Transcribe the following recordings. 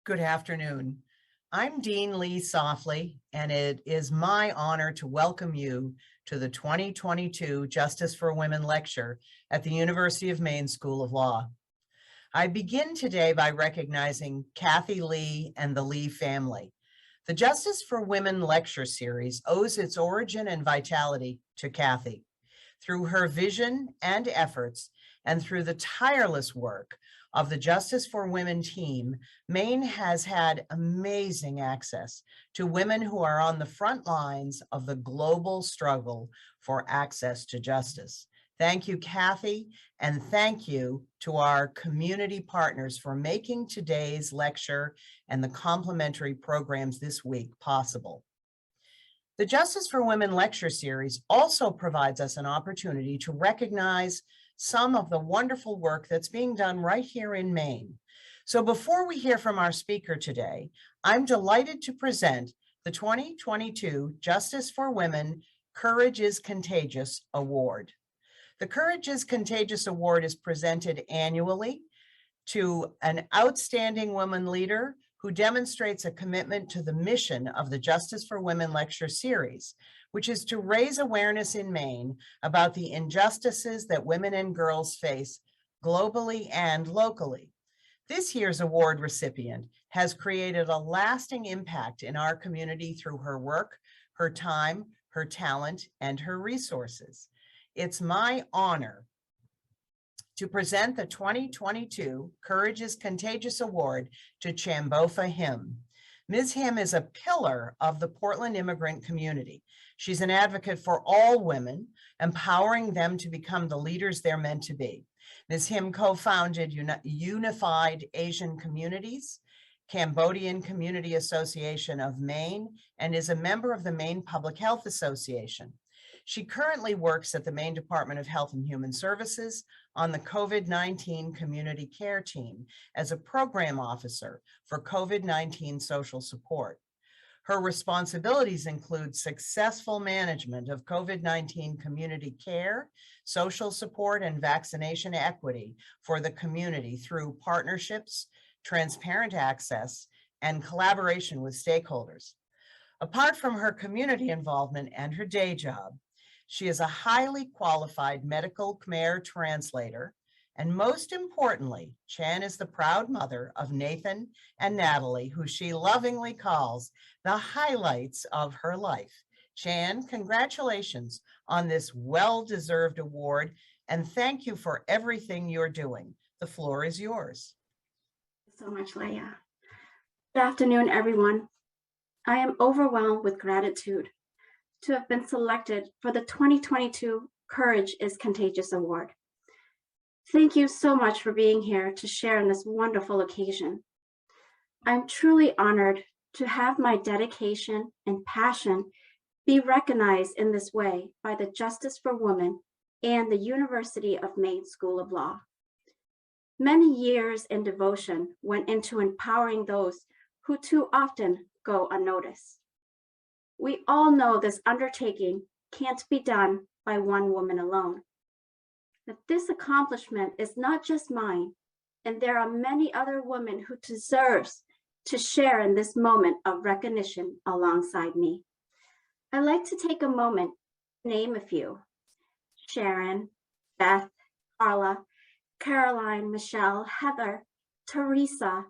Good afternoon. I'm Dean Lee Softly, and it is my honor to welcome you to the 2022 Justice for Women Lecture at the University of Maine School of Law. I begin today by recognizing Kathy Lee and the Lee family. The Justice for Women Lecture Series owes its origin and vitality to Kathy. Through her vision and efforts, and through the tireless work of the Justice for Women team, Maine has had amazing access to women who are on the front lines of the global struggle for access to justice. Thank you, Kathy, and thank you to our community partners for making today's lecture and the complementary programs this week possible. The Justice for Women Lecture Series also provides us an opportunity to recognize some of the wonderful work that's being done right here in Maine. So before we hear from our speaker today, I'm delighted to present the 2022 Justice for Women Courage is Contagious Award. The Courage is Contagious Award is presented annually to an outstanding woman leader who demonstrates a commitment to the mission of the Justice for Women Lecture Series, which is to raise awareness in Maine about the injustices that women and girls face globally and locally. This year's award recipient has created a lasting impact in our community through her work, her time, her talent, and her resources. It's my honor to present the 2022 Courage is Contagious Award to Chambofa Him. Ms. Him is a pillar of the Portland immigrant community. She's an advocate for all women, empowering them to become the leaders they're meant to be. Ms. Him co-founded Unified Asian Communities, Cambodian Community Association of Maine, and is a member of the Maine Public Health Association. She currently works at the Maine Department of Health and Human Services on the COVID-19 Community Care Team as a program officer for COVID-19 social support. Her responsibilities include successful management of COVID-19 community care, social support, and vaccination equity for the community through partnerships, transparent access, and collaboration with stakeholders. Apart from her community involvement and her day job, she is a highly qualified medical Khmer translator, and most importantly, Chan is the proud mother of Nathan and Natalie, who she lovingly calls the highlights of her life. Chan, congratulations on this well-deserved award, and thank you for everything you're doing. The floor is yours. Thank you so much, Leah. Good afternoon, everyone. I am overwhelmed with gratitude to have been selected for the 2022 Courage is Contagious Award. Thank you so much for being here to share in this wonderful occasion. I'm truly honored to have my dedication and passion be recognized in this way by the Justice for Women and the University of Maine School of Law. Many years and devotion went into empowering those who too often go unnoticed. We all know this undertaking can't be done by one woman alone. That this accomplishment is not just mine, and there are many other women who deserve to share in this moment of recognition alongside me. I'd like to take a moment to name a few: Sharon, Beth, Carla, Caroline, Michelle, Heather, Teresa,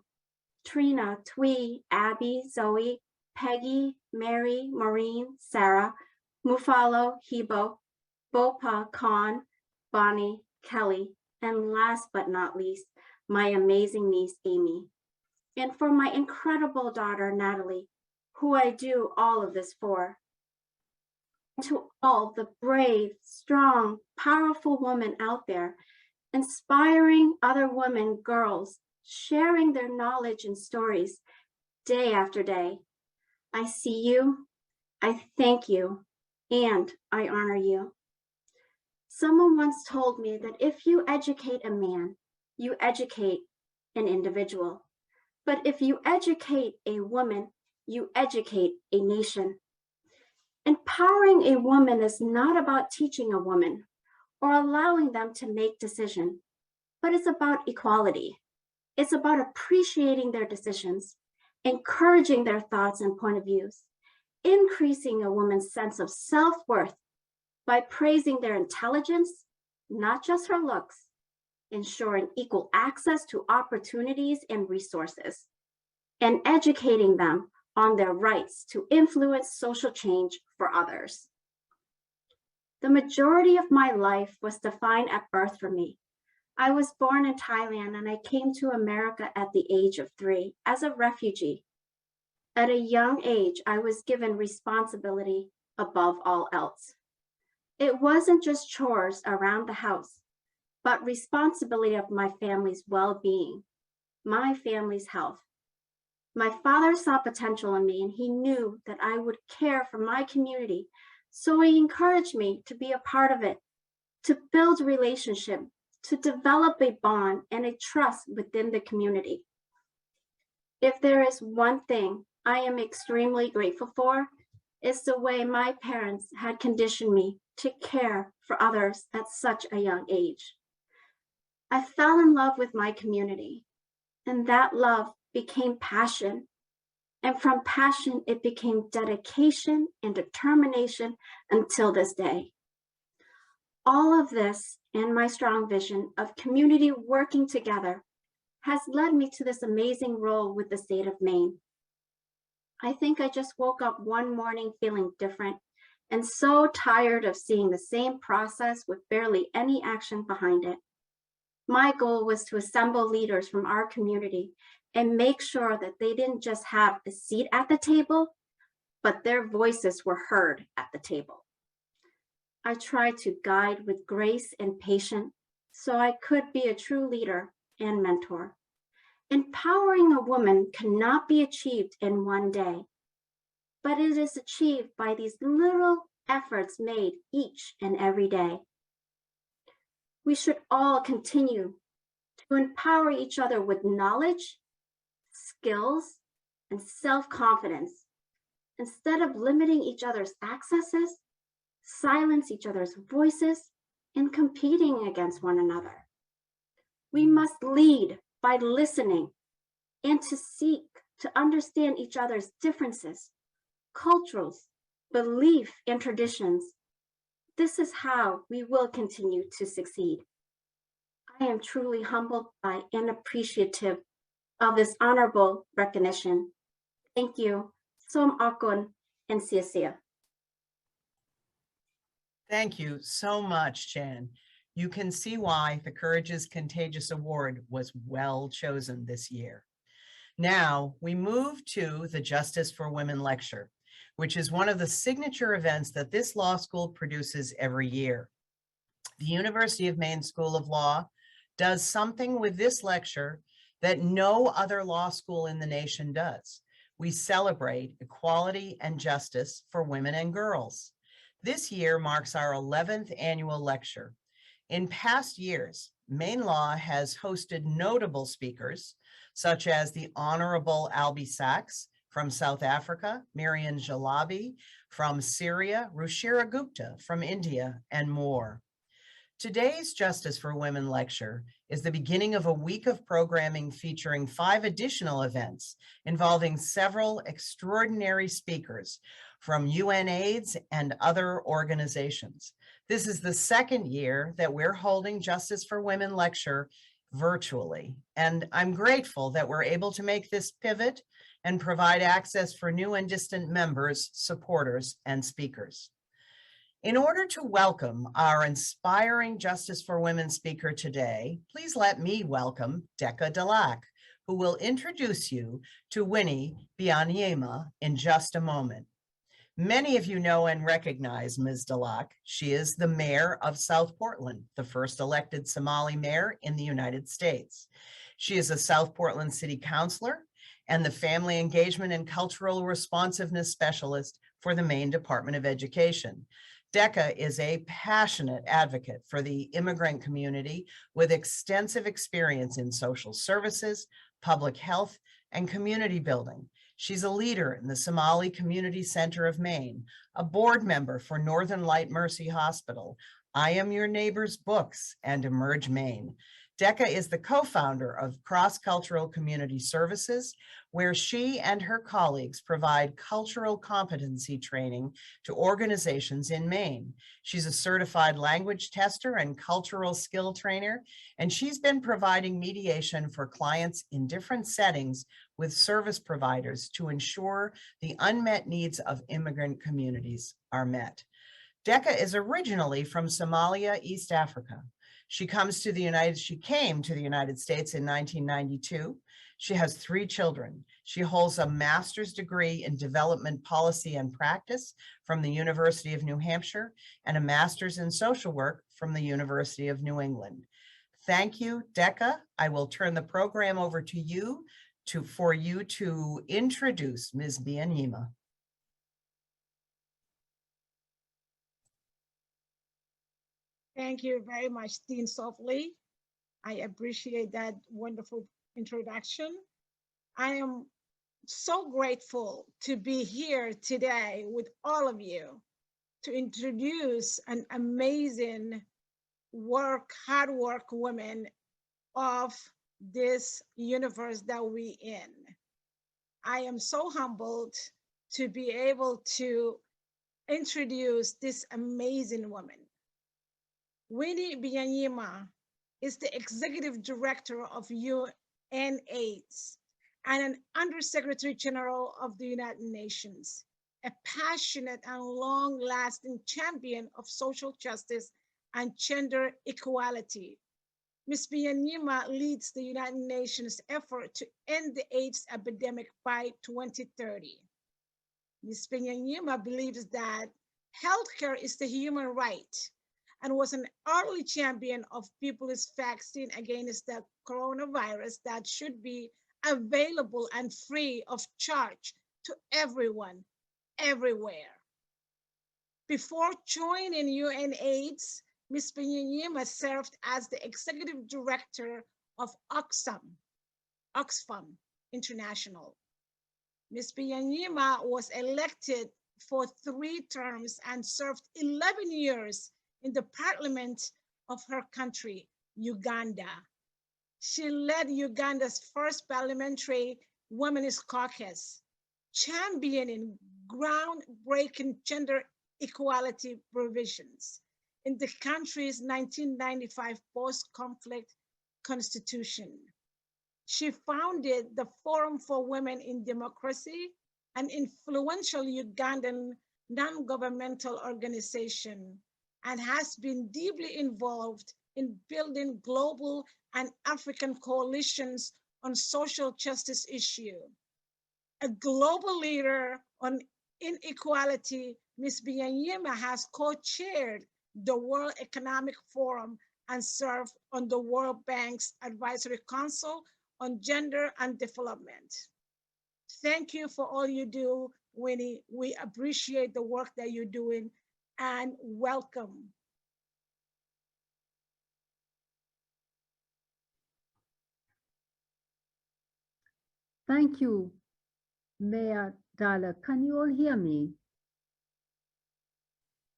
Trina, Twee, Abby, Zoe, Peggy, Mary, Maureen, Sarah, Mufalo, Hebo, Bopa, Con, Bonnie, Kelly, and last but not least, my amazing niece, Amy. And for my incredible daughter, Natalie, who I do all of this for. And to all the brave, strong, powerful women out there, inspiring other women, girls, sharing their knowledge and stories day after day. I see you, I thank you, and I honor you. Someone once told me that if you educate a man, you educate an individual. But if you educate a woman, you educate a nation. Empowering a woman is not about teaching a woman or allowing them to make decisions, but it's about equality. It's about appreciating their decisions encouraging their thoughts and point of views, increasing a woman's sense of self-worth by praising their intelligence, not just her looks, ensuring equal access to opportunities and resources, and educating them on their rights to influence social change for others. The majority of my life was defined at birth for me. I was born in Thailand and I came to America at the age of 3 as a refugee. At a young age, I was given responsibility above all else. It wasn't just chores around the house, but responsibility of my family's well-being, my family's health. My father saw potential in me and he knew that I would care for my community, so he encouraged me to be a part of it, to build a relationship, to develop a bond and a trust within the community. If there is one thing I am extremely grateful for, it's the way my parents had conditioned me to care for others at such a young age. I fell in love with my community, and that love became passion. And from passion, it became dedication and determination until this day. All of this and my strong vision of community working together has led me to this amazing role with the state of Maine. I think I just woke up one morning feeling different and so tired of seeing the same process with barely any action behind it. My goal was to assemble leaders from our community and make sure that they didn't just have a seat at the table, but their voices were heard at the table. I tried to guide with grace and patience so I could be a true leader and mentor. Empowering a woman cannot be achieved in one day, but it is achieved by these little efforts made each and every day. We should all continue to empower each other with knowledge, skills, and self-confidence. Instead of limiting each other's accesses, silence each other's voices, and competing against one another. We must lead by listening and to seek to understand each other's differences, cultures, belief, and traditions. This is how we will continue to succeed. I am truly humbled by and appreciative of this honorable recognition. Thank you. Som akon and siya. Thank you so much, Chen. You can see why the Courageous Contagious Award was well chosen this year. Now we move to the Justice for Women Lecture, which is one of the signature events that this law school produces every year. The University of Maine School of Law does something with this lecture that no other law school in the nation does. We celebrate equality and justice for women and girls. This year marks our 11th annual lecture. In past years, Maine Law has hosted notable speakers, such as the Honorable Albie Sachs from South Africa, Miriam Jalabi from Syria, Ruchira Gupta from India, and more. Today's Justice for Women lecture is the beginning of a week of programming featuring 5 additional events involving several extraordinary speakers from UNAIDS and other organizations. This is the second year that we're holding Justice for Women lecture virtually, and I'm grateful that we're able to make this pivot and provide access for new and distant members, supporters, and speakers. In order to welcome our inspiring Justice for Women speaker today, please let me welcome Decca Delac, who will introduce you to Winnie Byanyima in just a moment. Many of you know and recognize Ms. Delac. She is the mayor of South Portland, the first elected Somali mayor in the United States. She is a South Portland City Councilor and the Family Engagement and Cultural Responsiveness Specialist for the Maine Department of Education. Decca is a passionate advocate for the immigrant community with extensive experience in social services, public health, and community building. She's a leader in the Somali Community Center of Maine, a board member for Northern Light Mercy Hospital, I Am Your Neighbor's Books, and Emerge Maine. Decca is the co-founder of Cross-Cultural Community Services, where she and her colleagues provide cultural competency training to organizations in Maine. She's a certified language tester and cultural skill trainer, and she's been providing mediation for clients in different settings with service providers to ensure the unmet needs of immigrant communities are met. Decca is originally from Somalia, East Africa. She came to the United States in 1992. She has 3 children. She holds a master's degree in development policy and practice from the University of New Hampshire and a master's in social work from the University of New England. Thank you, Decca. I will turn the program over to you for you to introduce Ms. Byanyima. Thank you very much, Dean Softly. I appreciate that wonderful introduction. I am so grateful to be here today with all of you to introduce an amazing hard work women of this universe that we in. I am so humbled to be able to introduce this amazing woman. Winnie Byanyima is the Executive Director of UNAIDS and an Undersecretary General of the United Nations, a passionate and long-lasting champion of social justice and gender equality. Ms. Byanyima leads the United Nations effort to end the AIDS epidemic by 2030. Ms. Byanyima believes that healthcare is the human right and was an early champion of people's vaccine against the coronavirus that should be available and free of charge to everyone, everywhere. Before joining UNAIDS, Ms. Byanyima served as the Executive Director of Oxfam International. Ms. Byanyima was elected for 3 terms and served 11 years in the parliament of her country, Uganda. She led Uganda's first parliamentary women's caucus, championing groundbreaking gender equality provisions in the country's 1995 post-conflict constitution. She founded the Forum for Women in Democracy, an influential Ugandan non-governmental organization, and has been deeply involved in building global and African coalitions on social justice issues. A global leader on inequality, Ms. Byanyima has co-chaired the World Economic Forum and served on the World Bank's Advisory Council on Gender and Development. Thank you for all you do, Winnie. We appreciate the work that you're doing, and welcome. Thank you, Mayor Dalla. Can you all hear me?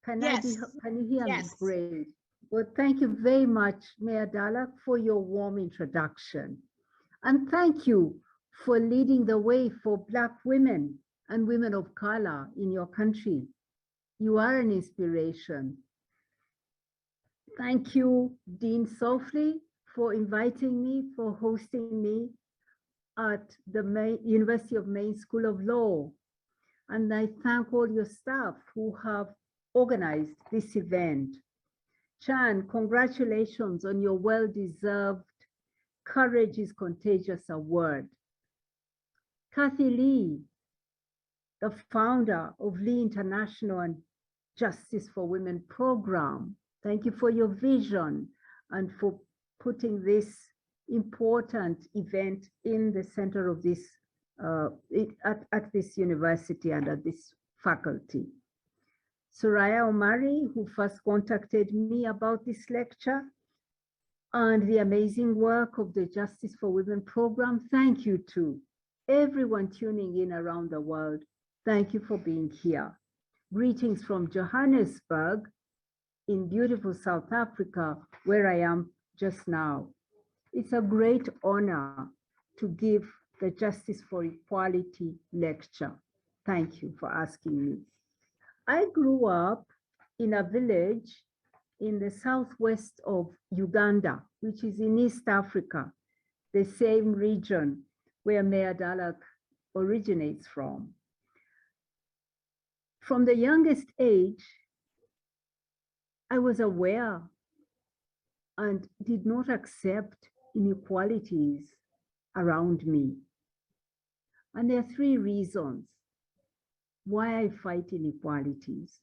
Yes. Can you hear Yes. me? Great. Well, thank you very much, Mayor Dalla, for your warm introduction. And thank you for leading the way for Black women and women of color in your country. You are an inspiration. Thank you, Dean Softly, for inviting me, for hosting me at the University of Maine School of Law. And I thank all your staff who have organized this event. Chan, congratulations on your well-deserved Courage is Contagious award. Kathy Lee, the founder of Lee International and Justice for Women program, thank you for your vision and for putting this important event in the center of this, at this university and at this faculty. Soraya Omari, who first contacted me about this lecture, and the amazing work of the Justice for Women program. Thank you to everyone tuning in around the world. Thank you for being here. Greetings from Johannesburg in beautiful South Africa, where I am just now. It's a great honor to give the Justice for Equality lecture. Thank you for asking me. I grew up in a village in the southwest of Uganda, which is in East Africa, the same region where Mayor Dalak originates from. From the youngest age, I was aware and did not accept inequalities around me. And there are three reasons why I fight inequalities.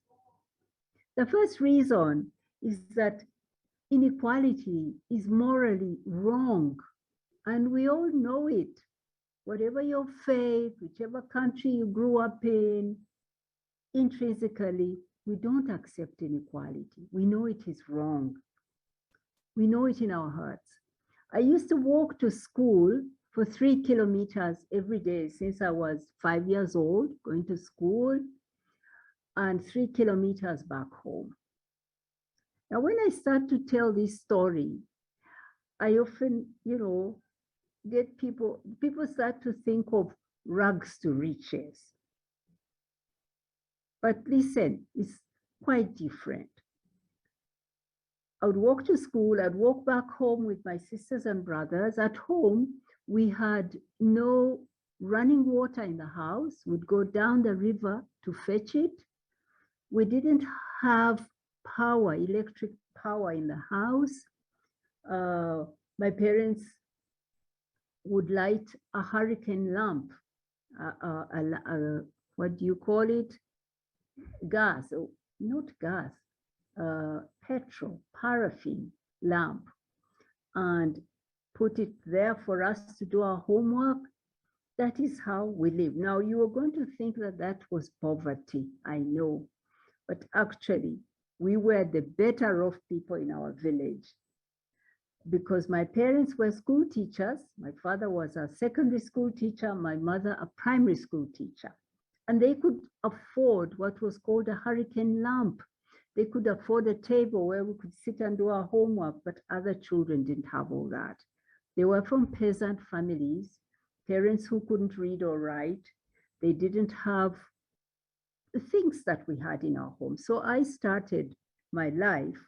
The first reason is that inequality is morally wrong, and we all know it. Whatever your faith, whichever country you grew up in, intrinsically, we don't accept inequality. We know it is wrong. We know it in our hearts. I used to walk to school for 3 kilometers every day since I was 5 years old, going to school, and 3 kilometers back home. Now, when I start to tell this story, I often, get people start to think of rags to riches. But listen, it's quite different. I would walk to school, I'd walk back home with my sisters and brothers. At home, we had no running water in the house. We'd go down the river to fetch it. We didn't have power, electric power in the house. My parents would light a hurricane lamp, what do you call it? Gas, not gas, petrol, paraffin lamp, and put it there for us to do our homework. That is how we live. Now, you are going to think that that was poverty, I know, but actually, we were the better off people in our village because my parents were school teachers. My father was a secondary school teacher, my mother a primary school teacher. And they could afford what was called a hurricane lamp. They could afford a table where we could sit and do our homework, but other children didn't have all that. They were from peasant families, parents who couldn't read or write. They didn't have the things that we had in our home. So I started my life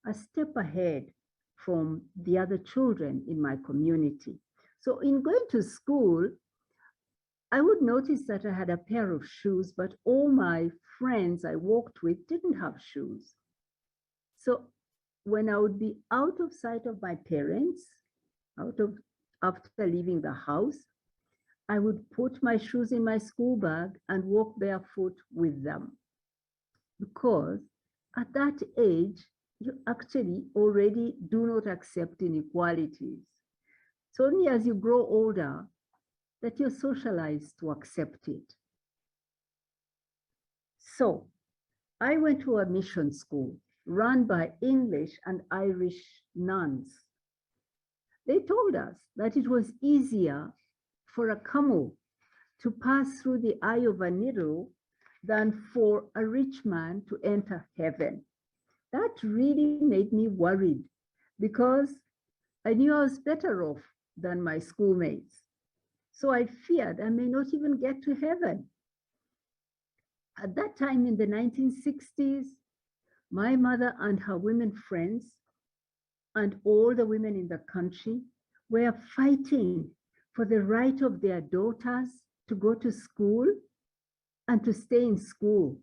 a step ahead from the other children in my community. So in going to school, I would notice that I had a pair of shoes, but all my friends I walked with didn't have shoes. So when I would be out of sight of my parents, after leaving the house, I would put my shoes in my school bag and walk barefoot with them. Because at that age, you actually already do not accept inequalities. It's only as you grow older that you're socialized to accept it. So I went to a mission school run by English and Irish nuns. They told us that it was easier for a camel to pass through the eye of a needle than for a rich man to enter heaven. That really made me worried because I knew I was better off than my schoolmates. So I feared I may not even get to heaven. At that time in the 1960s, my mother and her women friends and all the women in the country were fighting for the right of their daughters to go to school and to stay in school.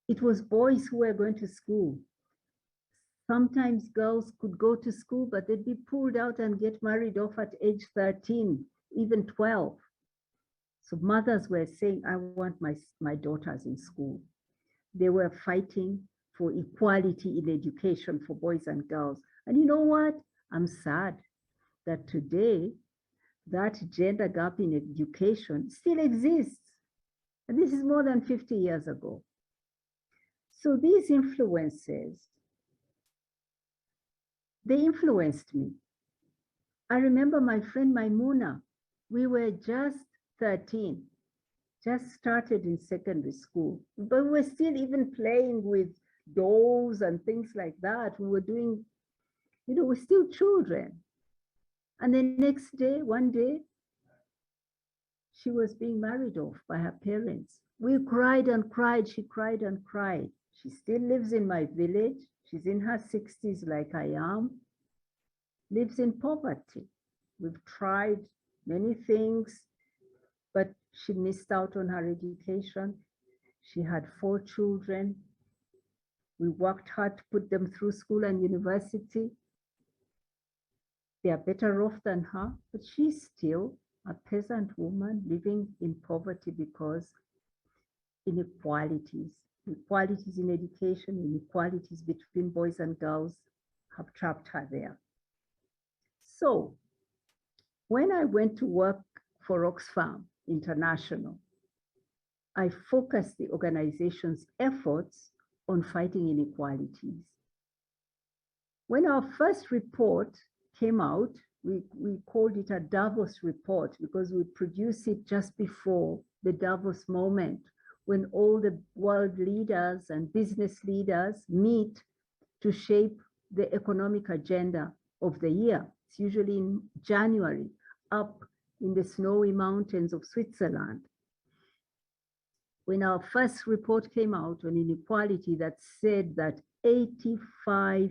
It was boys who were going to school. Sometimes girls could go to school, but they'd be pulled out and get married off at age 13, even 12. So mothers were saying, I want my daughters in school. They were fighting for equality in education for boys and girls. And you know what? I'm sad that today that gender gap in education still exists. And this is more than 50 years ago. So these influences, they influenced me. I remember my friend Maimuna, we were just 13, just started in secondary school, but we were still even playing with dolls and things like that. We were doing You know, we're still children. And the next day, one day, she was being married off by her parents. We cried and cried. She cried and cried. She still lives in my village. She's in her 60s like I am. Lives in poverty. We've tried many things, but she missed out on her education. She had 4 children. We worked hard to put them through school and university. They are better off than her, but she's still a peasant woman living in poverty because inequalities in education, inequalities between boys and girls have trapped her there. So when I went to work for Oxfam International, I focused the organization's efforts on fighting inequalities. When our first report came out, we called it a Davos report because we produced it just before the Davos moment, when all the world leaders and business leaders meet to shape the economic agenda of the year. It's usually in January, up in the snowy mountains of Switzerland. When our first report came out on inequality, that said that 85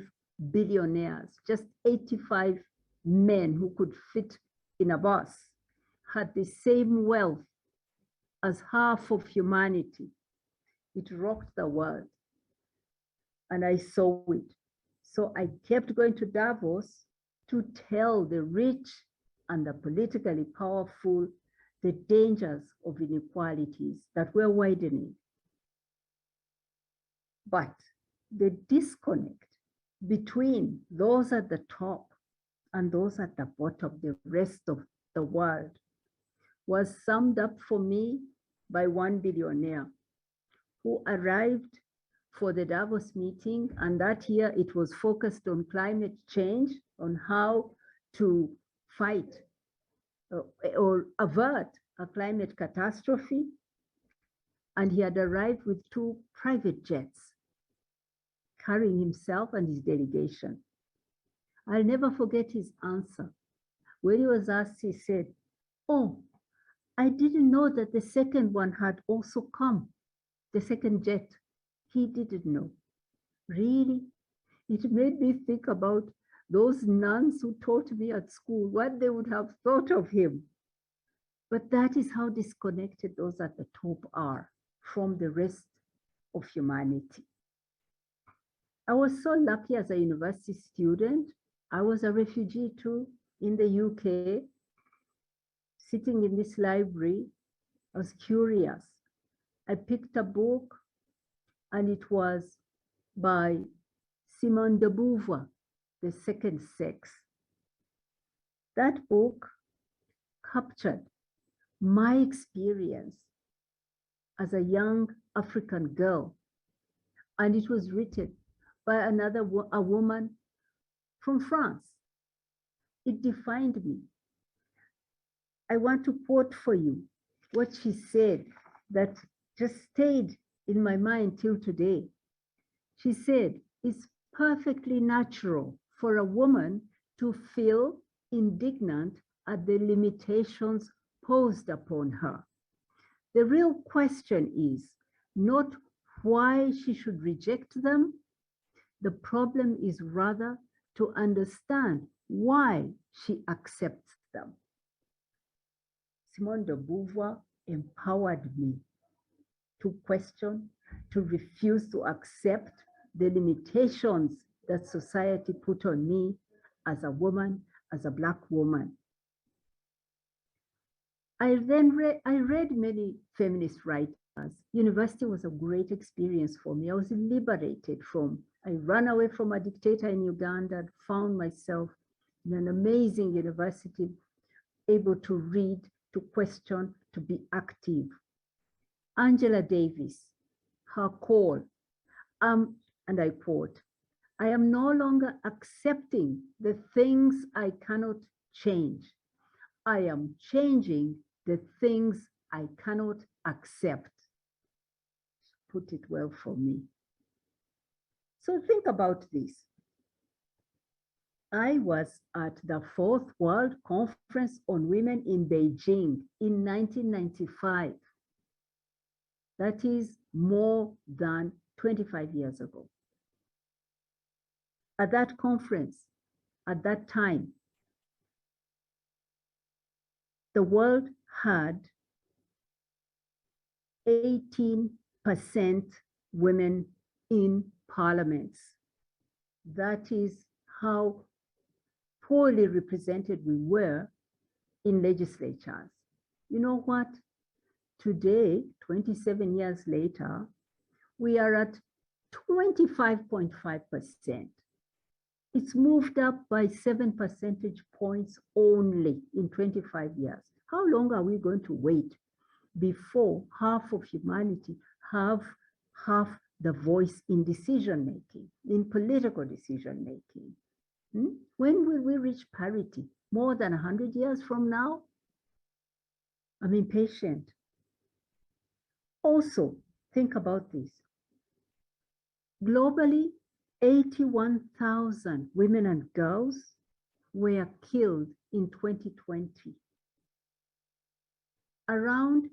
billionaires, just 85 men who could fit in a bus, had the same wealth as half of humanity. It rocked the world. And I saw it. So I kept going to Davos to tell the rich and the politically powerful the dangers of inequalities that were widening. But the disconnect between those at the top and those at the bottom, the rest of the world, was summed up for me by one billionaire who arrived for the Davos meeting, and that year it was focused on climate change, on how to fight or avert a climate catastrophe. And he had arrived with 2 private jets, carrying himself and his delegation. I'll never forget his answer. When he was asked, he said, "Oh, I didn't know that the second one had also come, the second jet." He didn't know. Really? It made me think about those nuns who taught me at school, what they would have thought of him. But that is how disconnected those at the top are from the rest of humanity. I was so lucky as a university student. I was a refugee too in the UK, sitting in this library. I was curious. I picked a book, and it was by Simone de Beauvoir, The Second Sex. That book captured my experience as a young African girl, and it was written by a woman from France. It defined me. I want to quote for you what she said that just stayed in my mind till today. She said, "It's perfectly natural for a woman to feel indignant at the limitations posed upon her. The real question is not why she should reject them. The problem is rather to understand why she accepts them." Simone de Beauvoir empowered me to question, to refuse to accept the limitations that society put on me as a woman, as a Black woman. I read many feminist writers. University was a great experience for me. I was liberated I ran away from a dictator in Uganda and found myself in an amazing university, able to read, to question, to be active. Angela Davis, her call, and I quote, "I am no longer accepting the things I cannot change. I am changing the things I cannot accept." Put it well for me. So think about this. I was at the Fourth World Conference on Women in Beijing in 1995. That is more than 25 years ago. At that conference, at that time, the world had 18% women in parliaments. That is how poorly represented we were in legislatures. You know what? Today, 27 years later, we are at 25.5%. It's moved up by 7 percentage points only in 25 years. How long are we going to wait before half of humanity have the voice in decision making, in political decision making? When will we reach parity? More than 100 years from now? I'm impatient. Also, think about this. Globally, 81,000 women and girls were killed in 2020. Around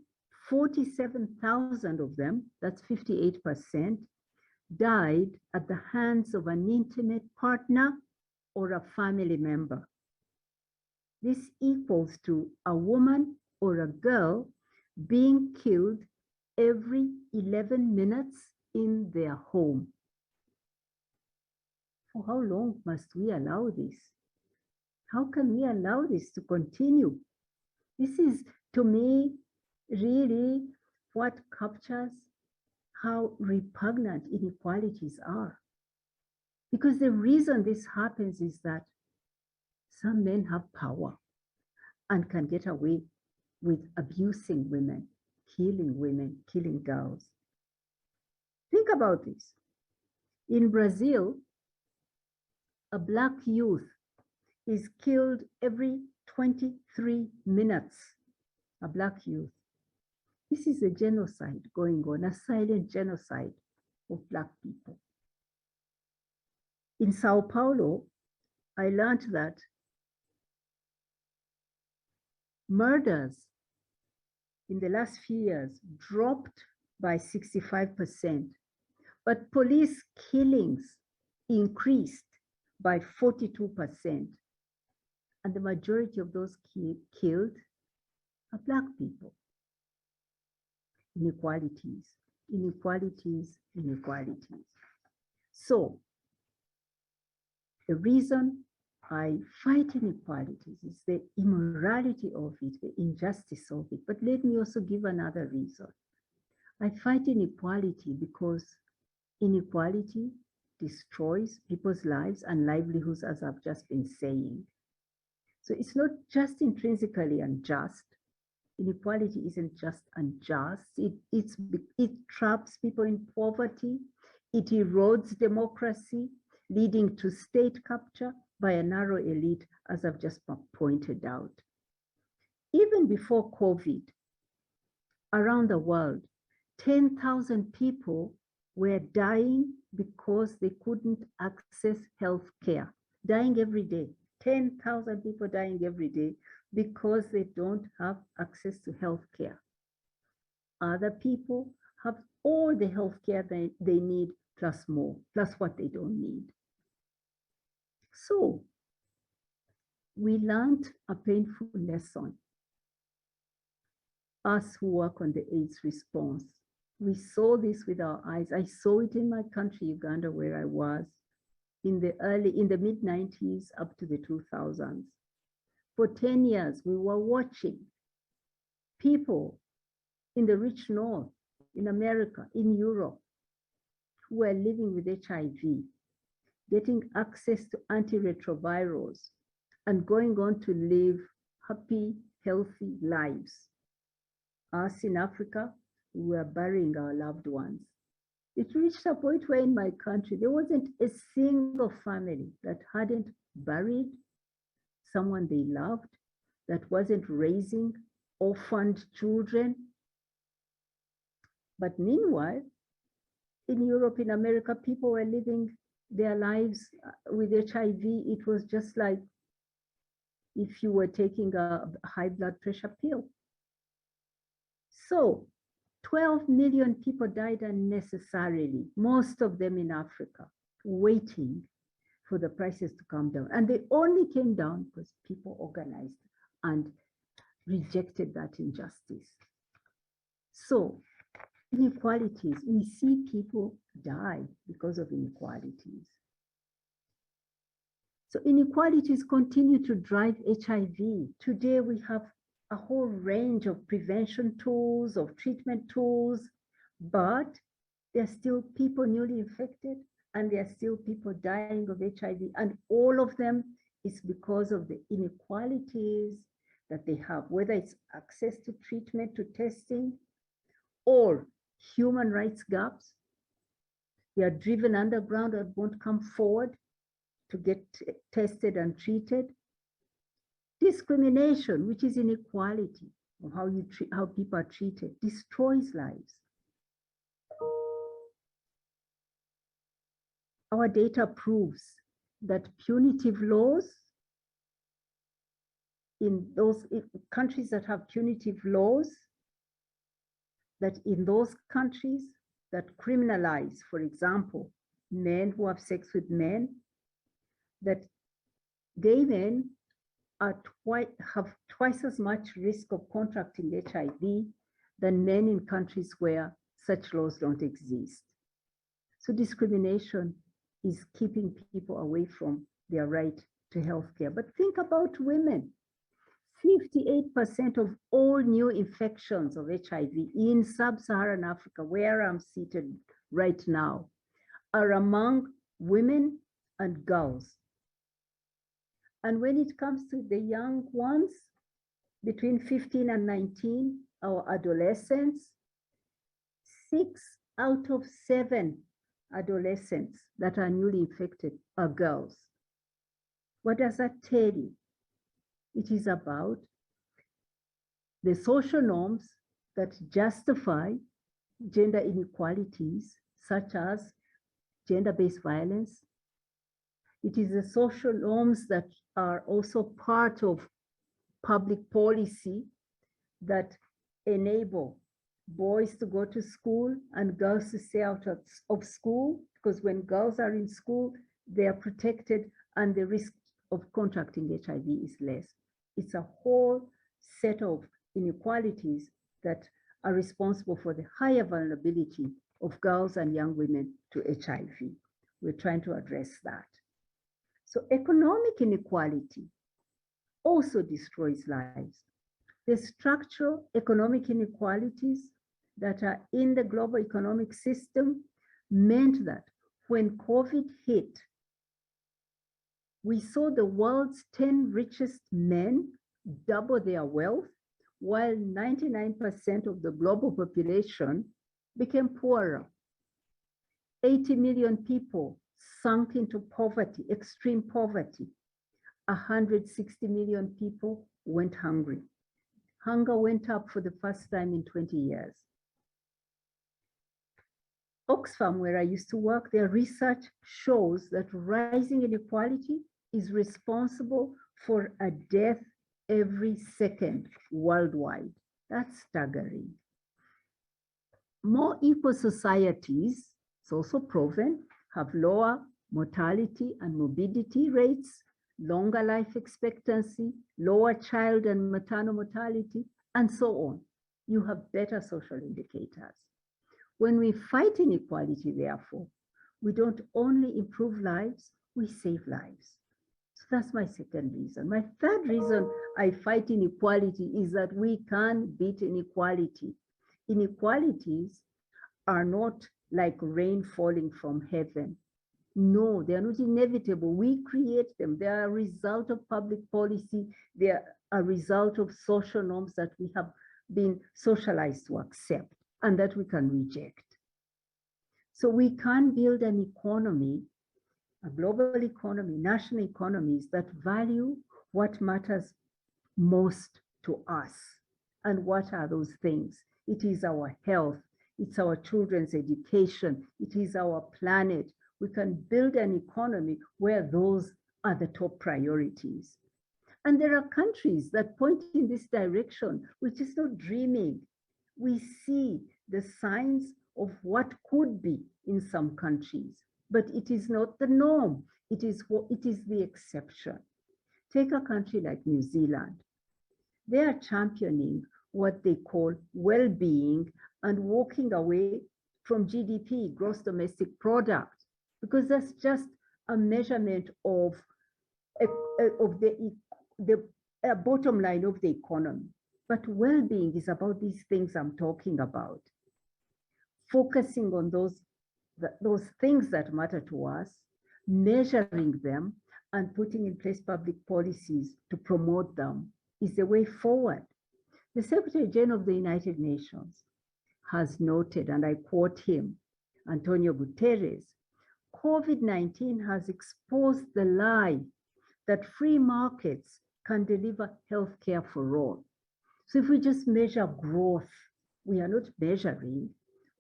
47,000 of them, that's 58%, died at the hands of an intimate partner or a family member. This equals to a woman or a girl being killed every 11 minutes in their home. For how long must we allow this? How can we allow this to continue? This is, to me, really what captures how repugnant inequalities are. Because the reason this happens is that some men have power and can get away with abusing women, killing girls. Think about this. In Brazil, a Black youth is killed every 23 minutes, a Black youth. This is a genocide going on, a silent genocide of Black people. In Sao Paulo, I learned that murders in the last few years dropped by 65%, but police killings increased by 42%. And the majority of those killed are Black people. Inequalities, inequalities, inequalities. So the reason I fight inequalities is the immorality of it, the injustice of it. But let me also give another reason. I fight inequality because inequality destroys people's lives and livelihoods, as I've just been saying. So it's not just intrinsically unjust. Inequality isn't just unjust. It traps people in poverty. It erodes democracy, leading to state capture by a narrow elite, as I've just pointed out. Even before COVID, around the world, 10,000 people were dying because they couldn't access health care, dying every day. 10,000 people dying every day because they don't have access to health care. Other people have all the health care they need, plus more, plus what they don't need. So we learned a painful lesson. Us who work on the AIDS response, we saw this with our eyes. I saw it in my country, Uganda, where I was in the mid-90s up to the 2000s. For 10 years, we were watching people in the rich north, in America, in Europe, who were living with HIV, getting access to antiretrovirals, and going on to live happy, healthy lives. Us in Africa, we were burying our loved ones. It reached a point where in my country, there wasn't a single family that hadn't buried someone they loved, that wasn't raising orphaned children. But meanwhile, in Europe, in America, people were living their lives with HIV, it was just like if you were taking a high blood pressure pill. So 12 million people died unnecessarily, most of them in Africa, waiting for the prices to come down. And they only came down because people organized and rejected that injustice. So inequalities, we see people die because of inequalities. So inequalities continue to drive HIV. Today we have a whole range of prevention tools, of treatment tools, but there are still people newly infected and there are still people dying of HIV. And all of them is because of the inequalities that they have, whether it's access to treatment, to testing, or human rights gaps. They are driven underground and won't come forward to get tested and treated. Discrimination, which is inequality of how people are treated, destroys lives. Our data proves that punitive laws in those countries that have punitive laws, that in those countries that criminalize, for example, men who have sex with men, that gay men have twice as much risk of contracting HIV than men in countries where such laws don't exist. So discrimination is keeping people away from their right to healthcare. But think about women. 58% of all new infections of HIV in sub-Saharan Africa, where I'm seated right now, are among women and girls. And when it comes to the young ones, between 15 and 19, our adolescents, 6 out of 7 adolescents that are newly infected are girls. What does that tell you? It is about the social norms that justify gender inequalities, such as gender-based violence. It is the social norms that are also part of public policy that enable boys to go to school and girls to stay out of school, because when girls are in school, they are protected and the risk of contracting HIV is less. It's a whole set of inequalities that are responsible for the higher vulnerability of girls and young women to HIV. We're trying to address that. So economic inequality also destroys lives. The structural economic inequalities that are in the global economic system meant that when COVID hit, we saw the world's 10 richest men double their wealth, while 99% of the global population became poorer. 80 million people sunk into poverty, extreme poverty. 160 million people went hungry. Hunger went up for the first time in 20 years. Oxfam, where I used to work, their research shows that rising inequality is responsible for a death every second worldwide. That's staggering. More equal societies, it's also proven, have lower mortality and morbidity rates, longer life expectancy, lower child and maternal mortality, and so on. You have better social indicators. When we fight inequality, therefore, we don't only improve lives, we save lives. So that's my second reason. My third reason I fight inequality is that we can beat inequality. Inequalities are not like rain falling from heaven. No, they are not inevitable. We create them. They are a result of public policy. They are a result of social norms that we have been socialized to accept and that we can reject. So we can build an economy, a global economy, national economies that value what matters most to us. And what are those things? It is our health. It's our children's education. It is our planet. We can build an economy where those are the top priorities. And there are countries that point in this direction, which is not dreaming. We see the signs of what could be in some countries, but it is not the norm. It is the exception. Take a country like New Zealand. They are championing what they call well-being and walking away from GDP, gross domestic product, because that's just a measurement of the bottom line of the economy. But well-being is about these things I'm talking about. Focusing on those things that matter to us, measuring them, and putting in place public policies to promote them is the way forward. The Secretary General of the United Nations has noted, and I quote him, Antonio Guterres, COVID-19 has exposed the lie that free markets can deliver healthcare for all. So if we just measure growth, we are not measuring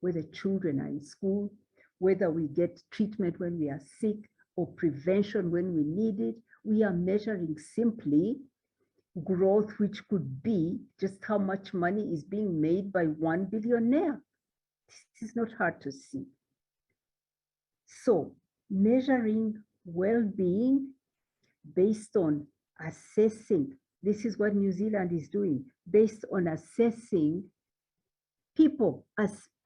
whether children are in school, whether we get treatment when we are sick, or prevention when we need it. We are measuring simply growth, which could be just how much money is being made by one billionaire. This is not hard to see. So measuring well-being based on assessing, this is what New Zealand is doing, based on assessing people,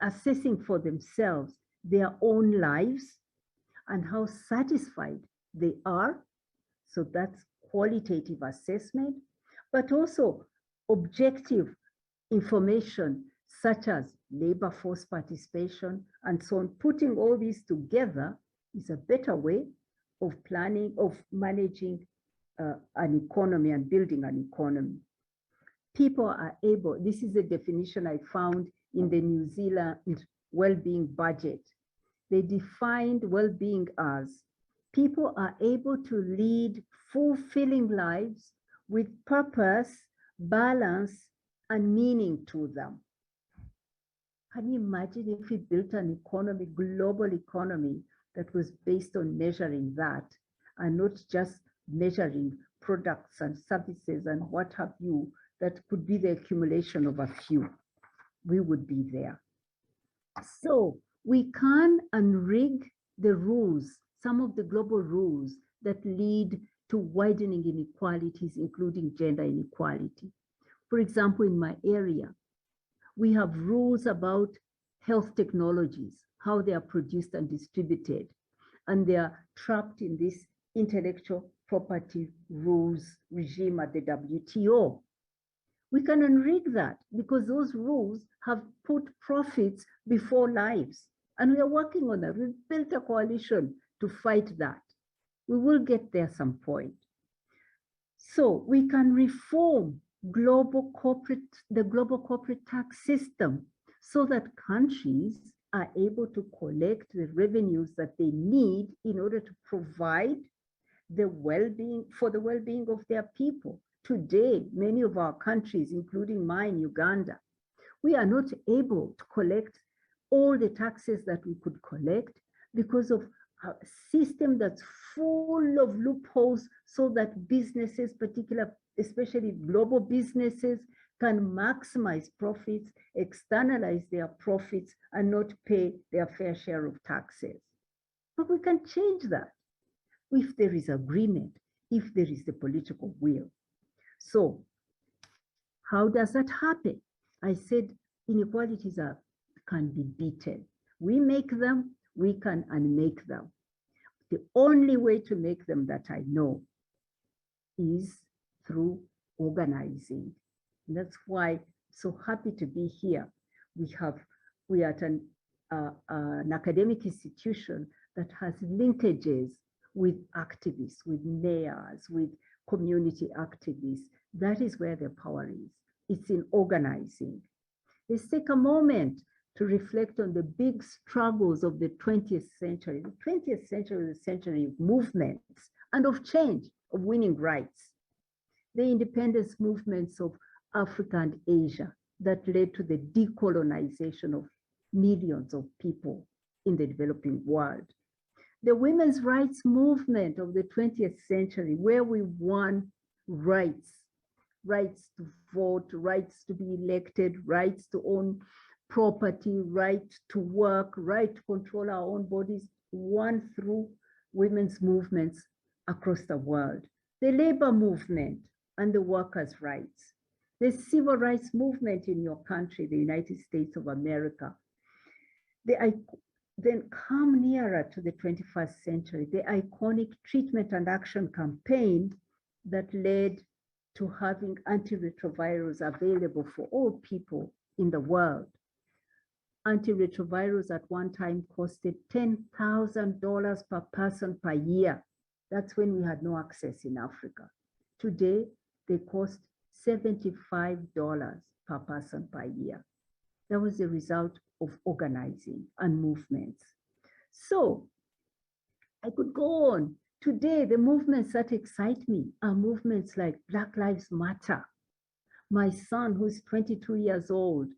assessing for themselves their own lives and how satisfied they are. So that's qualitative assessment, but also objective information such as labor force participation and so on. Putting all these together is a better way of planning, of managing an economy and building an economy. People are able, this is a definition I found in the New Zealand well-being budget. They defined well-being as people are able to lead fulfilling lives with purpose, balance, and meaning to them. Can you imagine if we built an economy, global economy, that was based on measuring that and not just measuring products and services and what have you, that could be the accumulation of a few? We would be there. So we can unrig the rules, some of the global rules that lead to widening inequalities, including gender inequality. For example, in my area, we have rules about health technologies, how they are produced and distributed, and they are trapped in this intellectual property rules regime at the WTO. We can unrig that because those rules have put profits before lives. And we are working on that. We've built a coalition to fight that. We will get there some point. So we can reform the global corporate tax system so that countries are able to collect the revenues that they need in order to provide the well-being, for the well-being of their people. Today, many of our countries, including mine, Uganda, we are not able to collect all the taxes that we could collect because of a system that's full of loopholes, so that businesses, especially global businesses, can maximize profits, externalize their profits, and not pay their fair share of taxes. But we can change that if there is agreement, if there is the political will. So how does that happen? I said inequalities can be beaten. We make them, we can unmake them. The only way to make them that I know is through organizing. And that's why I'm so happy to be here. We are at an academic institution that has linkages with activists, with mayors, with community activists. That is where the power is. It's in organizing. Let's take a moment to reflect on the big struggles of the 20th century. The 20th century is a century of movements and of change, of winning rights. The independence movements of Africa and Asia that led to the decolonization of millions of people in the developing world. The women's rights movement of the 20th century, where we won rights, rights to vote, rights to be elected, rights to own property, right to work, right to control our own bodies, won through women's movements across the world. The labor movement and the workers' rights, the civil rights movement in your country, the United States of America. Then come nearer to the 21st century, the iconic treatment and action campaign that led to having antiretrovirals available for all people in the world. Antiretrovirals at one time costed $10,000 per person per year. That's when we had no access in Africa. Today, they cost $75 per person per year. That was the result of organizing and movements. So I could go on. Today, the movements that excite me are movements like Black Lives Matter. My son, who's 22 years old,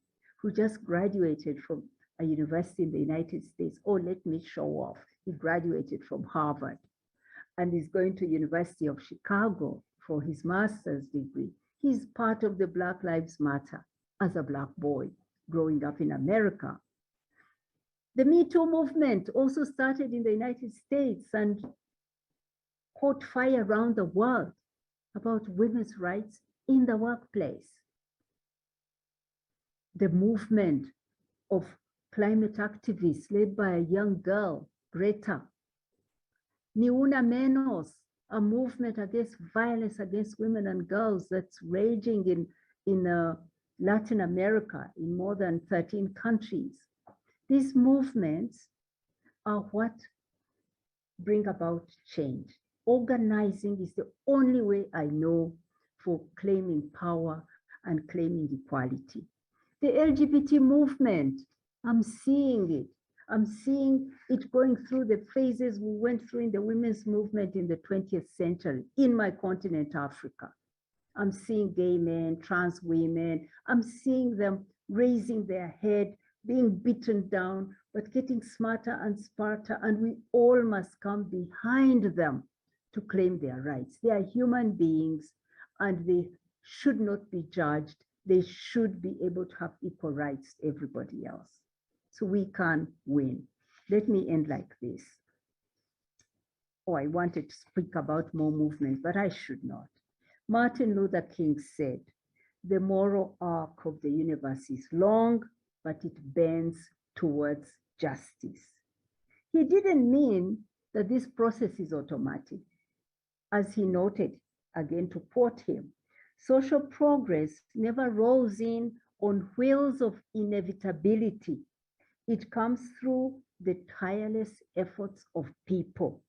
who just graduated from a university in the United States. Oh, let me show off. He graduated from Harvard and is going to University of Chicago for his master's degree. He's part of the Black Lives Matter as a Black boy growing up in America. The Me Too movement also started in the United States and caught fire around the world about women's rights in the workplace. The movement of climate activists led by a young girl, Greta. Ni Una Menos, a movement against violence against women and girls that's raging in Latin America in more than 13 countries. These movements are what bring about change. Organizing is the only way I know for claiming power and claiming equality. The LGBT movement, I'm seeing it. I'm seeing it going through the phases we went through in the women's movement in the 20th century in my continent, Africa. I'm seeing gay men, trans women. I'm seeing them raising their head, being beaten down, but getting smarter and smarter, and we all must come behind them to claim their rights. They are human beings, and they should not be judged. They should be able to have equal rights to everybody else. So we can win. Let me end like this. Oh, I wanted to speak about more movements, but I should not. Martin Luther King said, "The moral arc of the universe is long, but it bends towards justice." He didn't mean that this process is automatic. As he noted, again to quote him, social progress never rolls in on wheels of inevitability. It comes through the tireless efforts of people.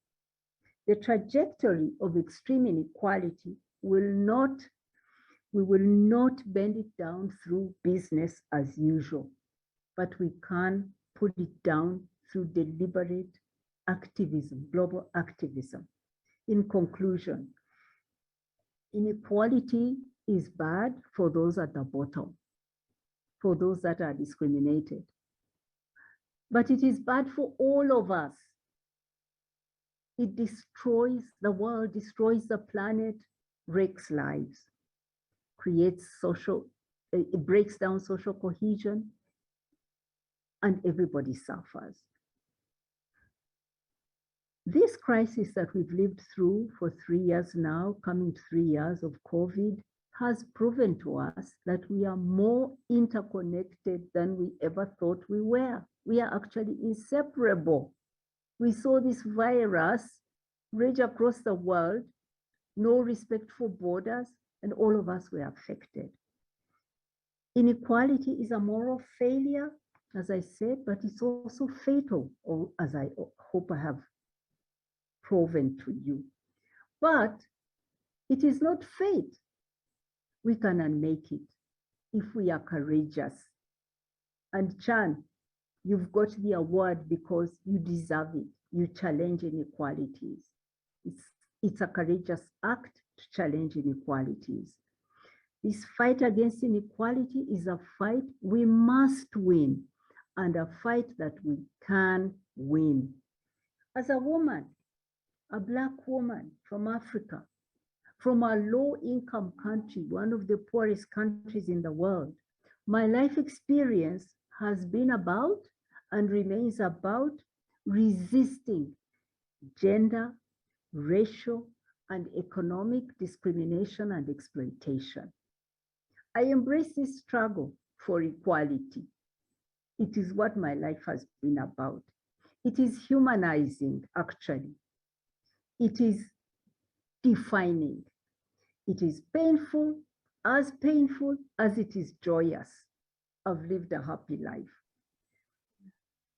The trajectory of extreme inequality we will not bend it down through business as usual, but we can put it down through deliberate activism, global activism. In conclusion, inequality is bad for those at the bottom, for those that are discriminated. But it is bad for all of us. It destroys the world, destroys the planet, wrecks lives, it breaks down social cohesion, and everybody suffers. This crisis that we've lived through for 3 years now, coming to 3 years of COVID, has proven to us that we are more interconnected than we ever thought we were. We are actually inseparable. We saw this virus rage across the world, no respect for borders, and all of us were affected. Inequality is a moral failure, as I said, but it's also fatal, or as I hope I have proven to you. But it is not fate. We can unmake it if we are courageous. And Chan, you've got the award because you deserve it. You challenge inequalities. It's a courageous act to challenge inequalities. This fight against inequality is a fight we must win, and a fight that we can win. As a woman, a Black woman from Africa, from a low-income country, one of the poorest countries in the world, my life experience has been about and remains about resisting gender, racial, and economic discrimination and exploitation. I embrace this struggle for equality. It is what my life has been about. It is humanizing, actually. It is defining. It is painful as it is joyous. I've lived a happy life.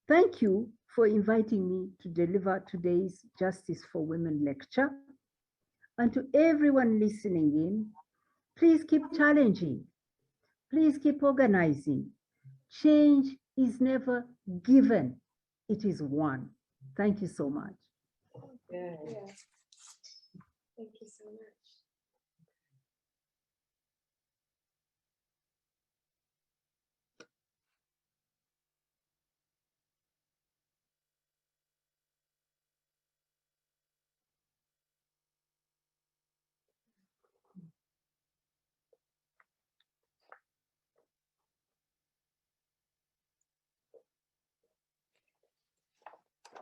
Thank you for inviting me to deliver today's Justice for Women lecture. And to everyone listening in, please keep challenging. Please keep organizing. Change is never given, it is won. Thank you so much. Yeah. Thank you so much.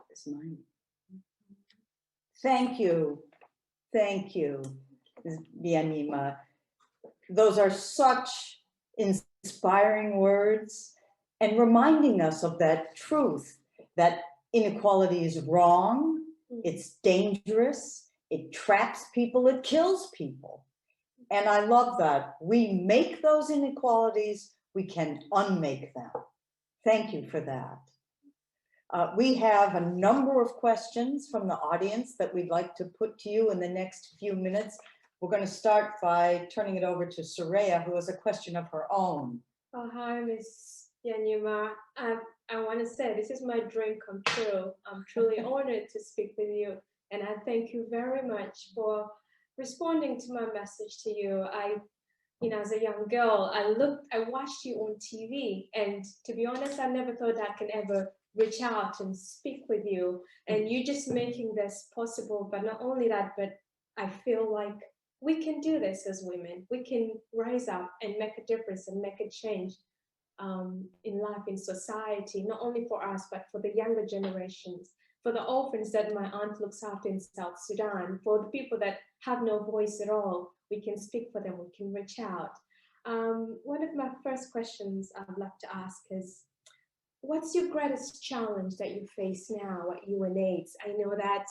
It's mine. Thank you. Thank you, Ms. Byanyima. Those are such inspiring words and reminding us of that truth that inequality is wrong, it's dangerous, it traps people, it kills people. And I love that. We make those inequalities, we can unmake them. Thank you for that. We have a number of questions from the audience that we'd like to put to you in the next few minutes. We're going to start by turning it over to Soraya, who has a question of her own. Oh, hi, Ms. Byanyima. I want to say this is my dream come true. I'm truly honored to speak with you, and I thank you very much for responding to my message to you. As a young girl, I watched you on TV, and to be honest, I never thought I can ever reach out and speak with you, and you're just making this possible. But not only that, but I feel like we can do this as women. We can rise up and make a difference and make a change in life, in society, not only for us, but for the younger generations, for the orphans that my aunt looks after in South Sudan, for the people that have no voice at all. We can speak for them, we can reach out. One of my first questions I'd like to ask is, what's your greatest challenge that you face now at UNAIDS? I know that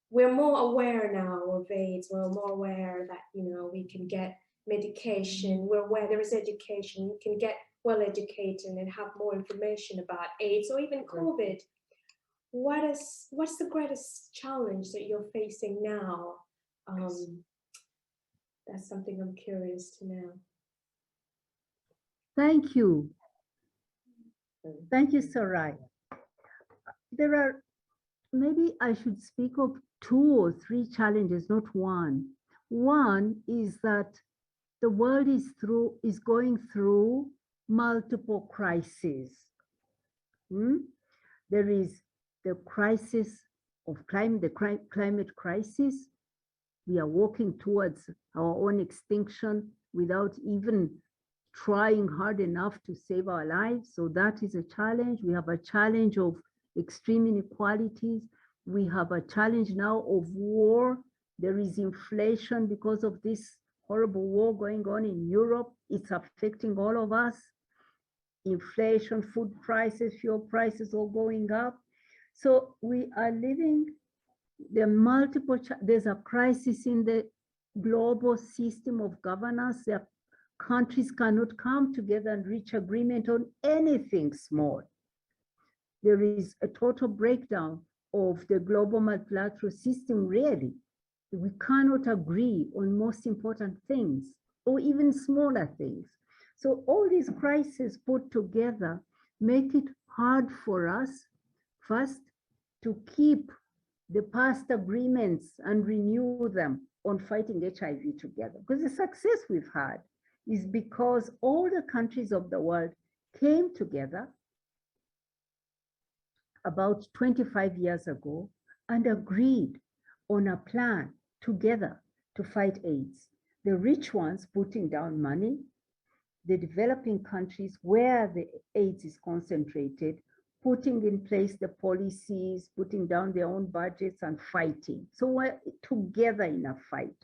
we're more aware now of AIDS. We're more aware that, we can get medication. We're aware there is education. We can get well educated and have more information about AIDS or even COVID. What's the greatest challenge that you're facing now? That's something I'm curious to know. Thank you. Thank you, Sarai. Maybe I should speak of 2 or 3 challenges, not one. One is that the world is going through multiple crises. There is the crisis of the climate crisis. We are walking towards our own extinction without even trying hard enough to save our lives. So that is a challenge. We have a challenge of extreme inequalities. We have a challenge now of war. There is inflation because of this horrible war going on in Europe. It's affecting all of us. Inflation, food prices, fuel prices all going up. So we are living there's a crisis in the global system of governance. Countries cannot come together and reach agreement on anything small. There is a total breakdown of the global multilateral system, really. We cannot agree on most important things or even smaller things. So all these crises put together make it hard for us, first, to keep the past agreements and renew them on fighting HIV together. Because the success we've had is because all the countries of the world came together about 25 years ago and agreed on a plan together to fight AIDS. The rich ones putting down money, the developing countries where the AIDS is concentrated, putting in place the policies, putting down their own budgets and fighting. So we're together in a fight.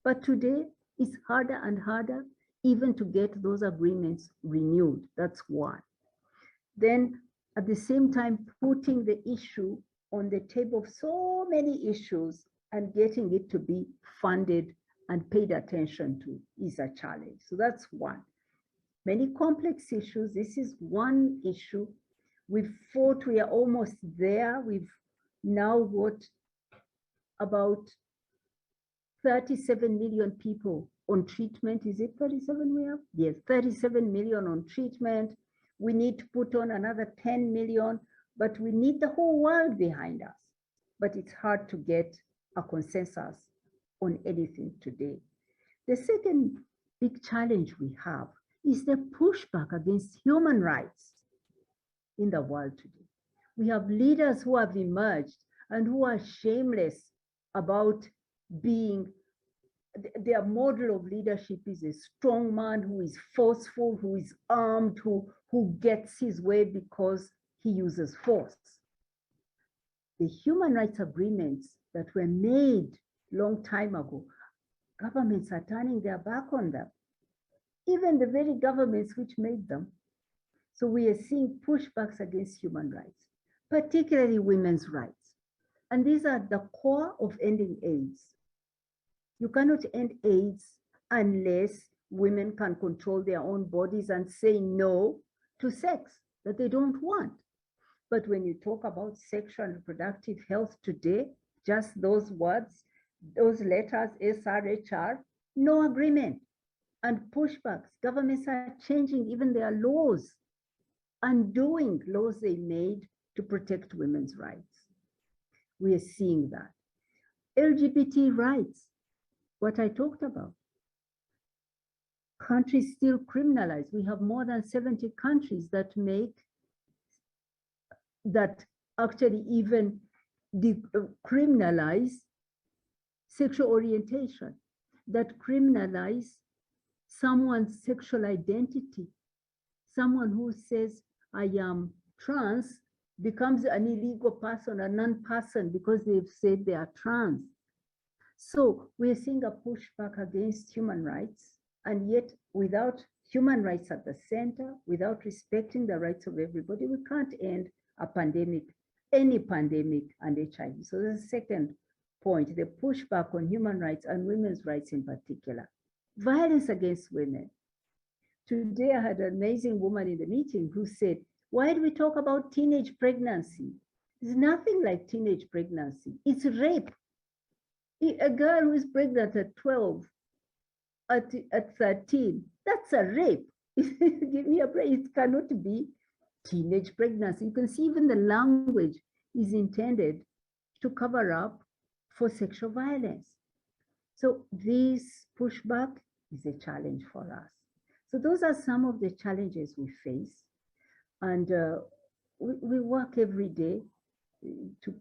But today it's harder and harder even to get those agreements renewed. That's one. Then at the same time, putting the issue on the table of so many issues and getting it to be funded and paid attention to is a challenge. So that's one. Many complex issues. This is one issue. We've fought, we are almost there. We've now got about 37 million people on treatment. Is it 37 we have? Yes, 37 million on treatment. We need to put on another 10 million, but we need the whole world behind us. But it's hard to get a consensus on anything today. The second big challenge we have is the pushback against human rights in the world today. We have leaders who have emerged and who are shameless about being, their model of leadership is a strong man who is forceful, who is armed, who gets his way because he uses force. The human rights agreements that were made long time ago, governments are turning their back on them. Even the very governments which made them. So we are seeing pushbacks against human rights, particularly women's rights. And these are the core of ending AIDS. You cannot end AIDS unless women can control their own bodies and say no to sex that they don't want. But when you talk about sexual and reproductive health today, just those words, those letters, SRHR, no agreement. And pushbacks, governments are changing even their laws, undoing laws they made to protect women's rights. We are seeing that. LGBT rights, what I talked about. Countries still criminalize. We have more than 70 countries that actually even criminalize sexual orientation, that criminalize someone's sexual identity. Someone who says, I am trans, becomes an illegal person, a non-person, because they've said they are trans. So we're seeing a pushback against human rights, and yet without human rights at the center, without respecting the rights of everybody, we can't end a pandemic, any pandemic, and HIV. So the second point, the pushback on human rights and women's rights in particular. Violence against women. Today, I had an amazing woman in the meeting who said, why do we talk about teenage pregnancy? It's nothing like teenage pregnancy. It's rape. A girl who is pregnant at 12, at 13, that's a rape. Give me a break. It cannot be teenage pregnancy. You can see even the language is intended to cover up for sexual violence. So this pushback is a challenge for us. So those are some of the challenges we face. And we work every day to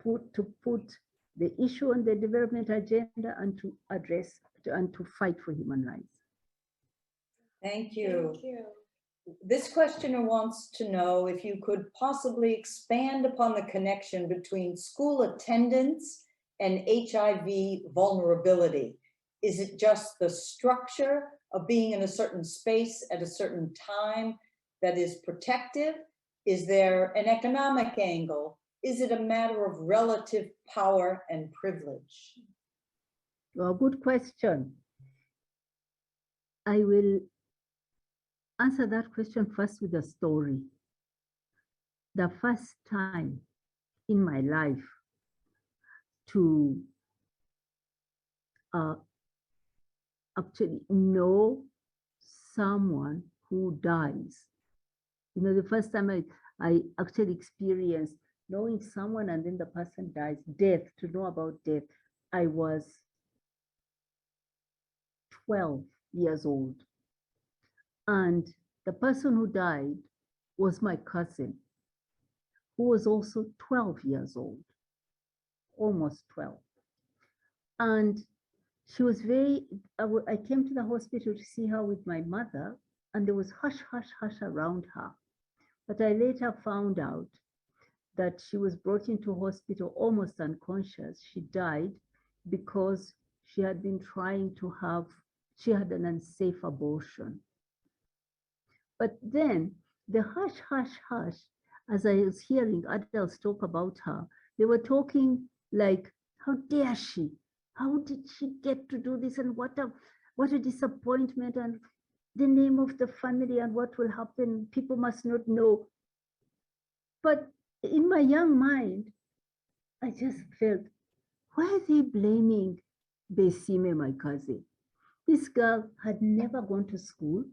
put the issue on the development agenda and to address and to fight for human rights. Thank you. Thank you. This questioner wants to know if you could possibly expand upon the connection between school attendance and HIV vulnerability. Is it just the structure of being in a certain space at a certain time that is protective? Is there an economic angle? Is it a matter of relative power and privilege? Well, good question. I will answer that question first with a story. The first time in my life to actually know someone who dies. You know, the first time I actually experienced knowing someone and then the person dies, death, to know about death. I was 12 years old. And the person who died was my cousin, who was also 12 years old. almost 12. And she was I came to the hospital to see her with my mother, and there was hush, hush, hush around her. But I later found out that she was brought into hospital almost unconscious. She died because she had been trying to she had an unsafe abortion. But then the hush, hush, hush, as I was hearing adults talk about her, they were talking like, how dare she? How did she get to do this? And what a disappointment, and the name of the family and what will happen. People must not know. But in my young mind, I just felt, why are they blaming Besime, my cousin? This girl had never gone to school.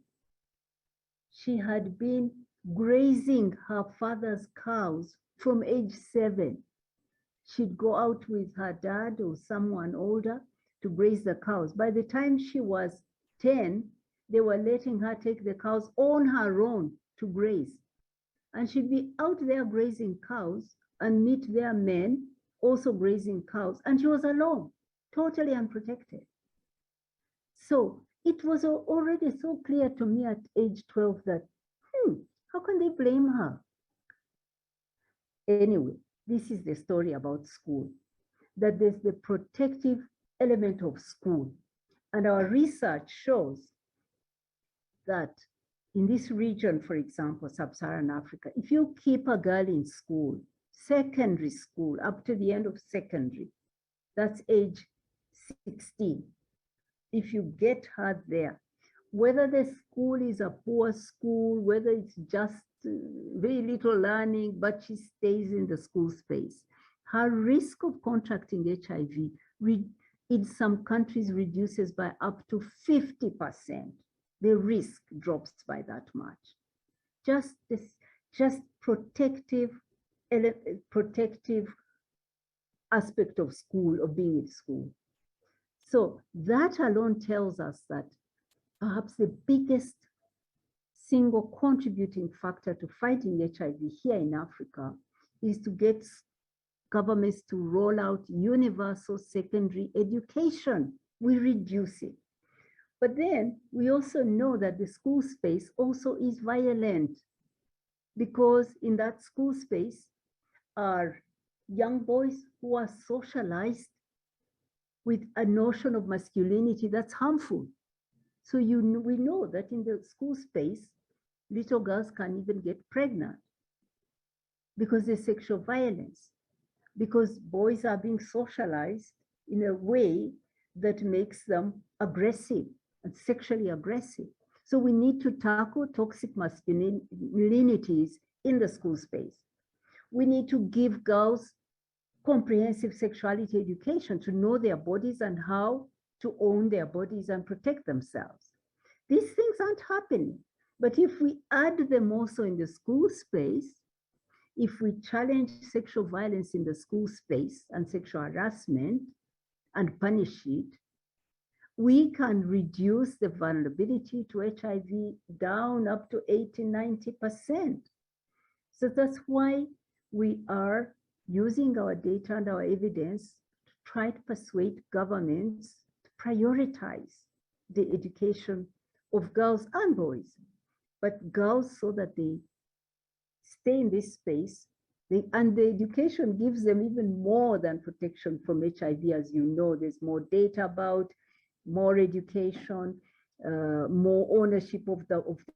She had been grazing her father's cows from age 7. She'd go out with her dad or someone older to graze the cows. By the time she was 10, they were letting her take the cows on her own to graze. And she'd be out there grazing cows and meet their men also grazing cows. And she was alone, totally unprotected. So it was already so clear to me at age 12 that, how can they blame her? Anyway, this is the story about school, that there's the protective element of school. And our research shows that in this region, for example, sub-Saharan Africa, if you keep a girl in school, secondary school, up to the end of secondary, that's age 16, if you get her there, whether the school is a poor school, whether it's just very little learning, but she stays in the school space, her risk of contracting HIV in some countries reduces by up to 50%. The risk drops by that much. Just protective aspect of school, of being in school. So that alone tells us that perhaps the biggest single contributing factor to fighting HIV here in Africa is to get governments to roll out universal secondary education. We reduce it. But then we also know that the school space also is violent, because in that school space are young boys who are socialized with a notion of masculinity that's harmful. So we know that in the school space, little girls can even get pregnant because there's sexual violence, because boys are being socialized in a way that makes them aggressive and sexually aggressive. So we need to tackle toxic masculinities in the school space. We need to give girls comprehensive sexuality education to know their bodies and how to own their bodies and protect themselves. These things aren't happening. But if we add them also in the school space, if we challenge sexual violence in the school space and sexual harassment and punish it, we can reduce the vulnerability to HIV down up to 80–90%. So that's why we are using our data and our evidence to try to persuade governments to prioritize the education of girls and boys, but girls so that they stay in this space. And the education gives them even more than protection from HIV. As you know, there's more data about more education, more ownership of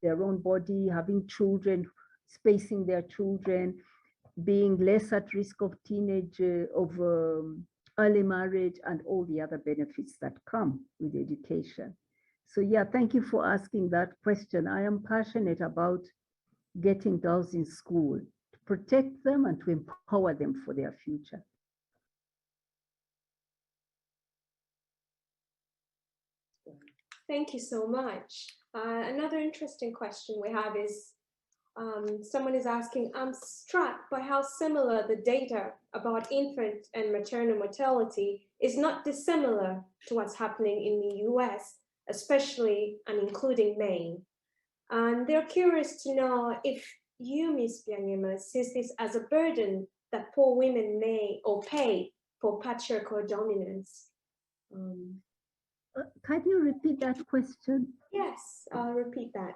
their own body, having children, spacing their children, being less at risk of early marriage, and all the other benefits that come with education. So yeah, thank you for asking that question. I am passionate about getting girls in school, to protect them and to empower them for their future. Thank you so much. Another interesting question we have is, someone is asking, I'm struck by how similar the data about infant and maternal mortality is not dissimilar to what's happening in the US, especially and including Maine. And they're curious to know if you, Ms. Byanyima, sees this as a burden that poor women may or pay for patriarchal dominance. Can you repeat that question? Yes, I'll repeat that.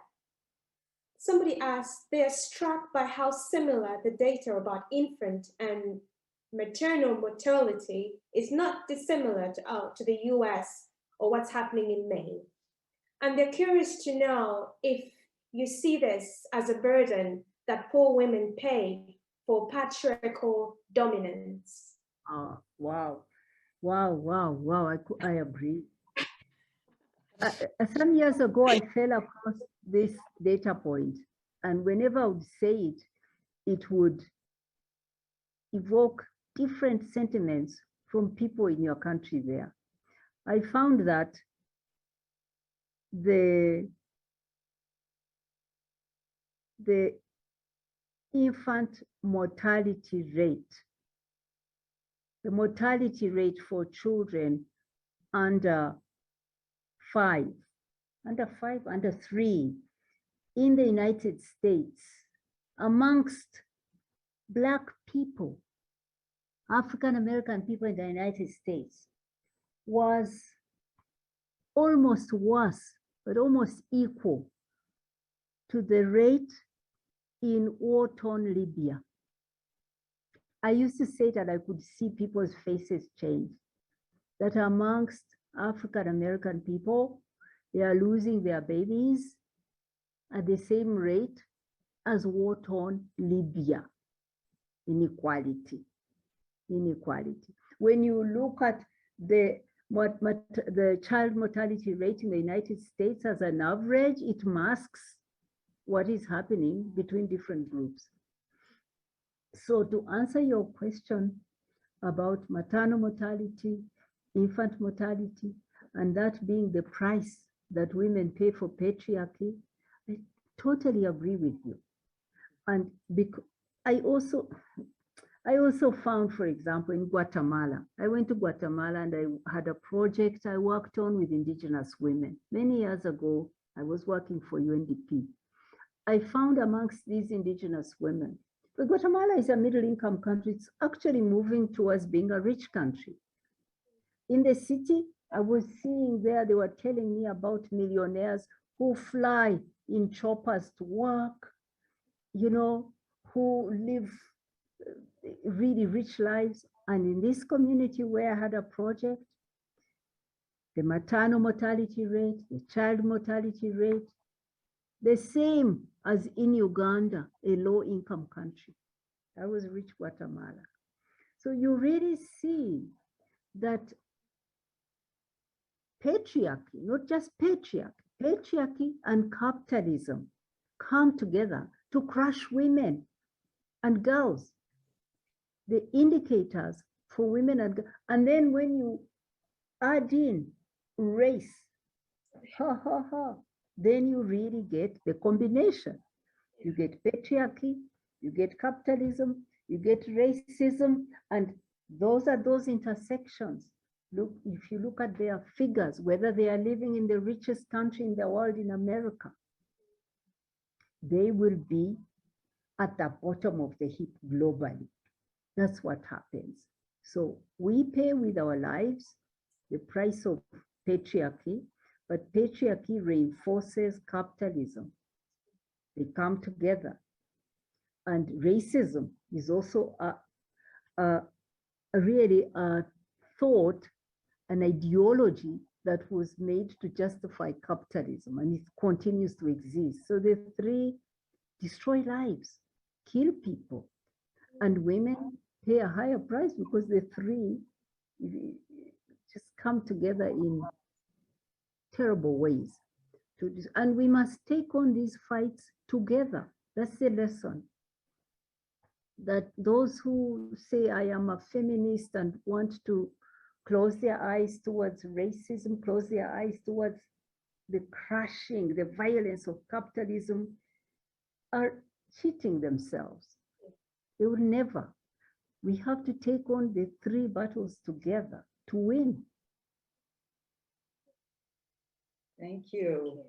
Somebody asked, they are struck by how similar the data about infant and maternal mortality is not dissimilar to the US or what's happening in Maine. And they're curious to know if you see this as a burden that poor women pay for patriarchal dominance. Oh, wow. Wow. I agree. Some years ago, I fell across this data point, and whenever I would say it, it would evoke different sentiments from people in your country there. I found that the infant mortality rate, the mortality rate for children under 3 in the United States amongst Black people, African American people in the United States, was almost worse, but almost equal to the rate in war-torn Libya. I used to say that I could see people's faces change, that amongst African American people, they are losing their babies at the same rate as war-torn Libya. Inequality. When you look at the child mortality rate in the United States as an average, it masks what is happening between different groups. So to answer your question about maternal mortality, infant mortality, and that being the price that women pay for patriarchy, I totally agree with you. And because I also found, for example, in Guatemala, I went to Guatemala and I had a project I worked on with indigenous women. Many years ago, I was working for UNDP. I found amongst these indigenous women, but Guatemala is a middle-income country. It's actually moving towards being a rich country. In the city, I was seeing there, they were telling me about millionaires who fly in choppers to work, you know, who live really rich lives. And in this community where I had a project, the maternal mortality rate, the child mortality rate, the same as in Uganda, a low-income country. That was rich Guatemala. So you really see that patriarchy, not just patriarchy and capitalism come together to crush women and girls. The indicators for women and then when you add in race, then you really get the combination. You get patriarchy, you get capitalism, you get racism, and those are those intersections. Look, if you look at their figures, whether they are living in the richest country in the world, in America, they will be at the bottom of the heap globally. That's what happens. So we pay with our lives the price of patriarchy, but patriarchy reinforces capitalism. They come together. And racism is also really a thought, an ideology that was made to justify capitalism, and it continues to exist. So the three destroy lives, kill people, and women pay a higher price because the three just come together in terrible ways. And we must take on these fights together. That's the lesson. That those who say, I am a feminist and want to close their eyes towards racism, close their eyes towards the crushing, the violence of capitalism, are cheating themselves. They will never. We have to take on the three battles together to win. Thank you.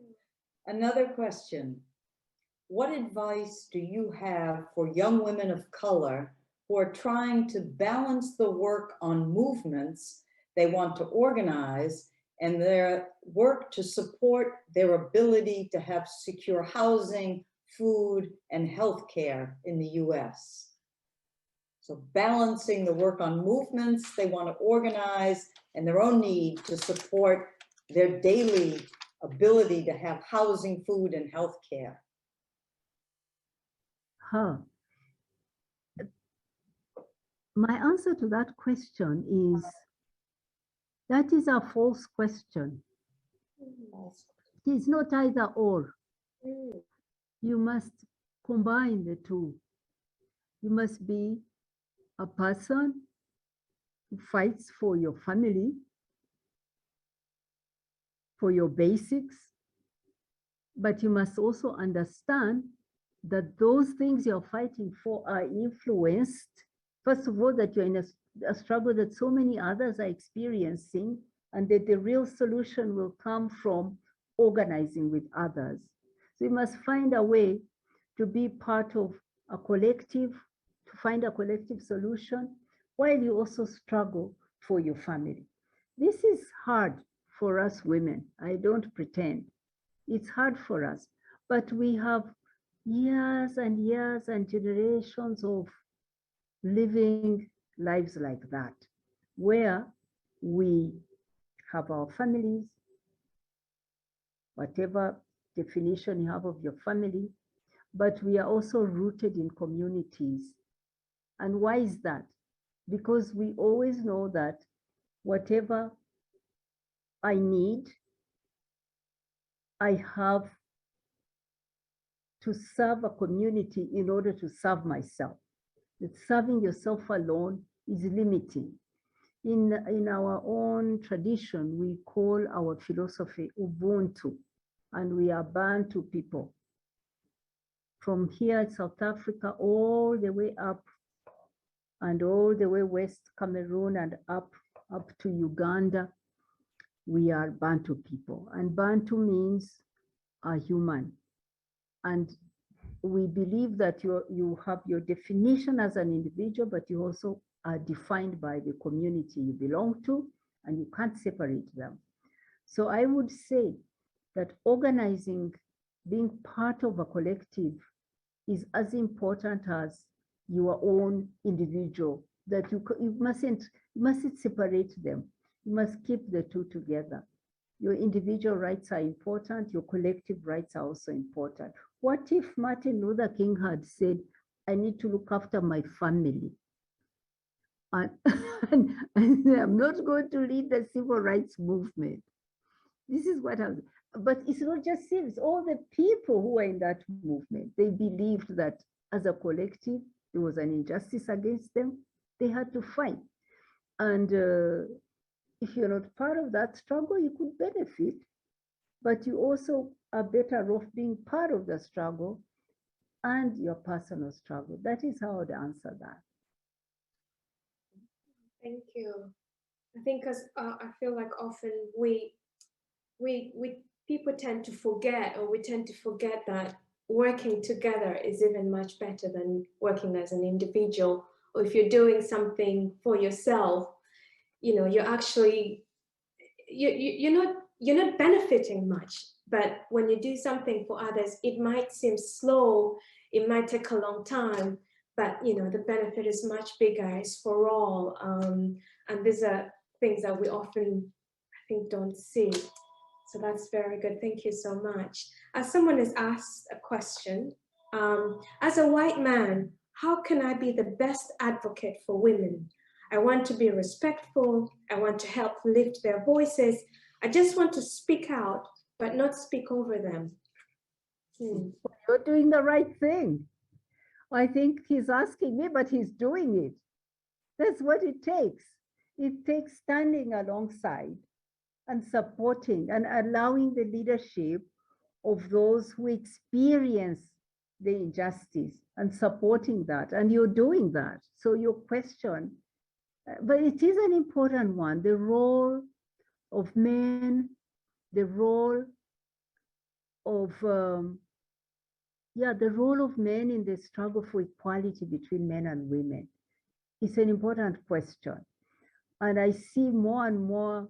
Another question. What advice do you have for young women of color who are trying to balance the work on movements they want to organize and their work to support their ability to have secure housing, food, and healthcare in the US. So balancing the work on movements they want to organize and their own need to support their daily ability to have housing, food, and healthcare. Huh. My answer to that question is, that is a false question. It is not either or. You must combine the two. You must be a person who fights for your family, for your basics, but you must also understand that those things you're fighting for are influenced, first of all, that you're in a struggle that so many others are experiencing, and that the real solution will come from organizing with others. So you must find a way to be part of a collective, to find a collective solution, while you also struggle for your family. This is hard for us women. I don't pretend. It's hard for us, but we have years and years and generations of living lives like that, where we have our families, whatever definition you have of your family, but we are also rooted in communities. And why is that? Because we always know that whatever I need, I have to serve a community in order to serve myself. That serving yourself alone is limiting. In our own tradition, we call our philosophy Ubuntu, and we are Bantu people. From here in South Africa, all the way up and all the way west Cameroon and up to Uganda, we are Bantu people. And Bantu means a human. And we believe that you have your definition as an individual, but you also are defined by the community you belong to, and you can't separate them. So I would say that organizing, being part of a collective, is as important as your own individual, that you mustn't separate them. You must keep the two together. Your individual rights are important, your collective rights are also important. What if Martin Luther King had said, I need to look after my family? And I'm not going to lead the civil rights movement. This is what I'm, but it's not just civics, all the people who are in that movement, they believed that as a collective, there was an injustice against them, they had to fight. And if you're not part of that struggle, you could benefit, but you also are better off being part of the struggle and your personal struggle. That is how I'd answer that. Thank you. I think because I feel like often we people tend to forget, or we tend to forget that working together is even much better than working as an individual. Or if you're doing something for yourself, you know, you're actually you're not benefiting much. But when you do something for others, it might seem slow, it might take a long time, but you know, the benefit is much bigger. It's for all, and these are things that we often, I think, don't see. So that's very good. Thank you so much. As someone has asked a question, as a white man, how can I be the best advocate for women? I want to be respectful. I want to help lift their voices. I just want to speak out, but not speak over them. You're doing the right thing. I think he's asking me, but he's doing it. That's what it takes. It takes standing alongside and supporting and allowing the leadership of those who experience the injustice and supporting that. And you're doing that. So your question, but it is an important one, the role of men, the role of, the role of men in the struggle for equality between men and women. it's an important question. And I see more and more,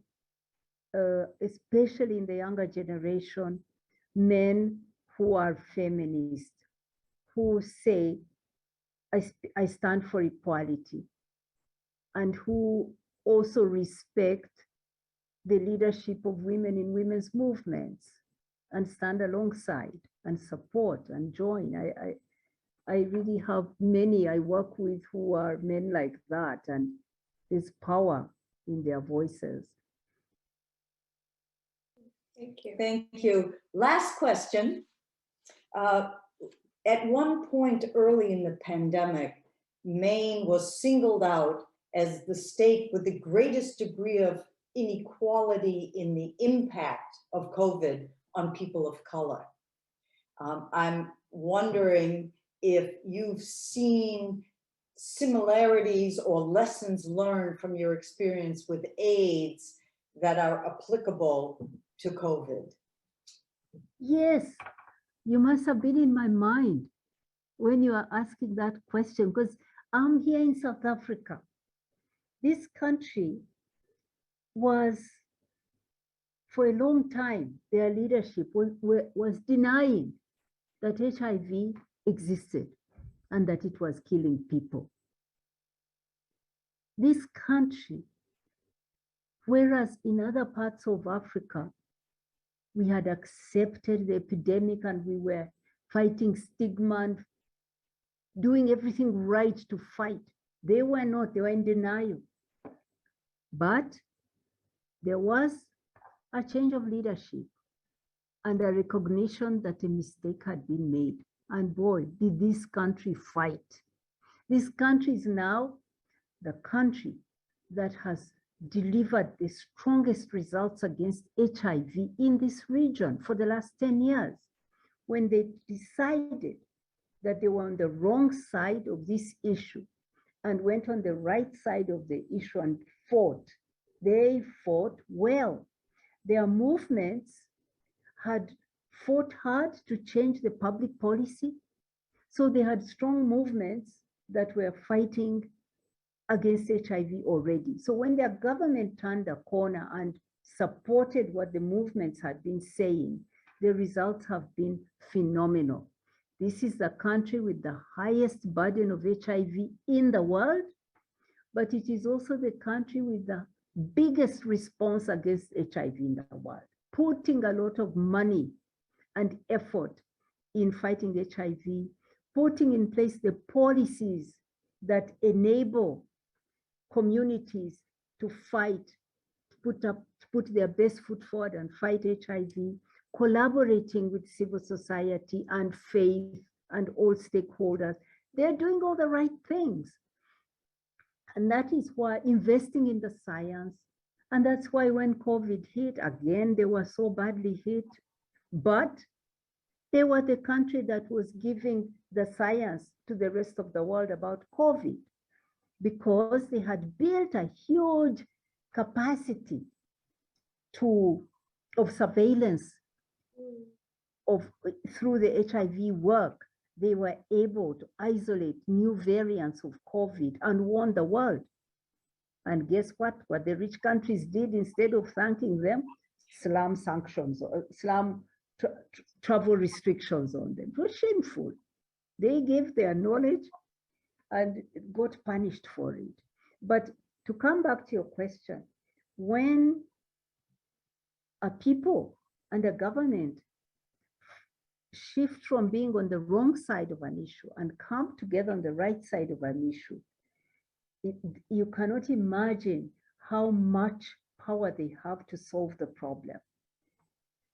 especially in the younger generation, men who are feminists, who say, I stand for equality, and who also respect the leadership of women in women's movements and stand alongside and support and join. I really have many I work with who are men like that, and there's power in their voices. Thank you. Thank you. Last question. At one point early in the pandemic, Maine was singled out as the state with the greatest degree of inequality in the impact of COVID on people of color. I'm wondering if you've seen similarities or lessons learned from your experience with AIDS that are applicable to COVID. Yes, you must have been in my mind when you are asking that question, because I'm here in South Africa. This country was, for a long time, their leadership was denying that HIV existed and that it was killing people. This country, whereas in other parts of Africa, we had accepted the epidemic and we were fighting stigma and doing everything right to fight. They were not, they were in denial. But there was a change of leadership and a recognition that a mistake had been made. And boy, did this country fight. This country is now the country that has delivered the strongest results against HIV in this region for the last 10 years. When they decided that they were on the wrong side of this issue and went on the right side of the issue and fought, they fought well. Their movements had fought hard to change the public policy. So they had strong movements that were fighting against HIV already. So when their government turned the corner and supported what the movements had been saying, the results have been phenomenal. This is the country with the highest burden of HIV in the world, but it is also the country with the biggest response against HIV in the world, putting a lot of money and effort in fighting HIV, putting in place the policies that enable communities to fight, put their best foot forward and fight HIV, collaborating with civil society and faith and all stakeholders. They're doing all the right things. And that is why investing in the science, and that's why when COVID hit, again, they were so badly hit, but they were the country that was giving the science to the rest of the world about COVID, because they had built a huge capacity of surveillance through the HIV work. They were able to isolate new variants of COVID and warn the world. And guess what? What the rich countries did, instead of thanking them, slam sanctions, slam travel restrictions on them. It was shameful. They gave their knowledge and got punished for it. But to come back to your question, when a people and a government shift from being on the wrong side of an issue and come together on the right side of an issue, you cannot imagine how much power they have to solve the problem.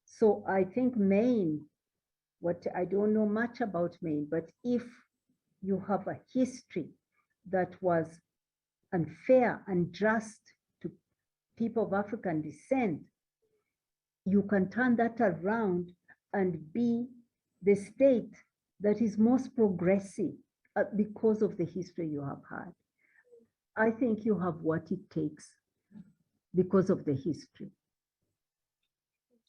So I think Maine, I don't know much about Maine, but if you have a history that was unfair and just to people of African descent, you can turn that around and be the state that is most progressive because of the history you have had. I think you have what it takes because of the history.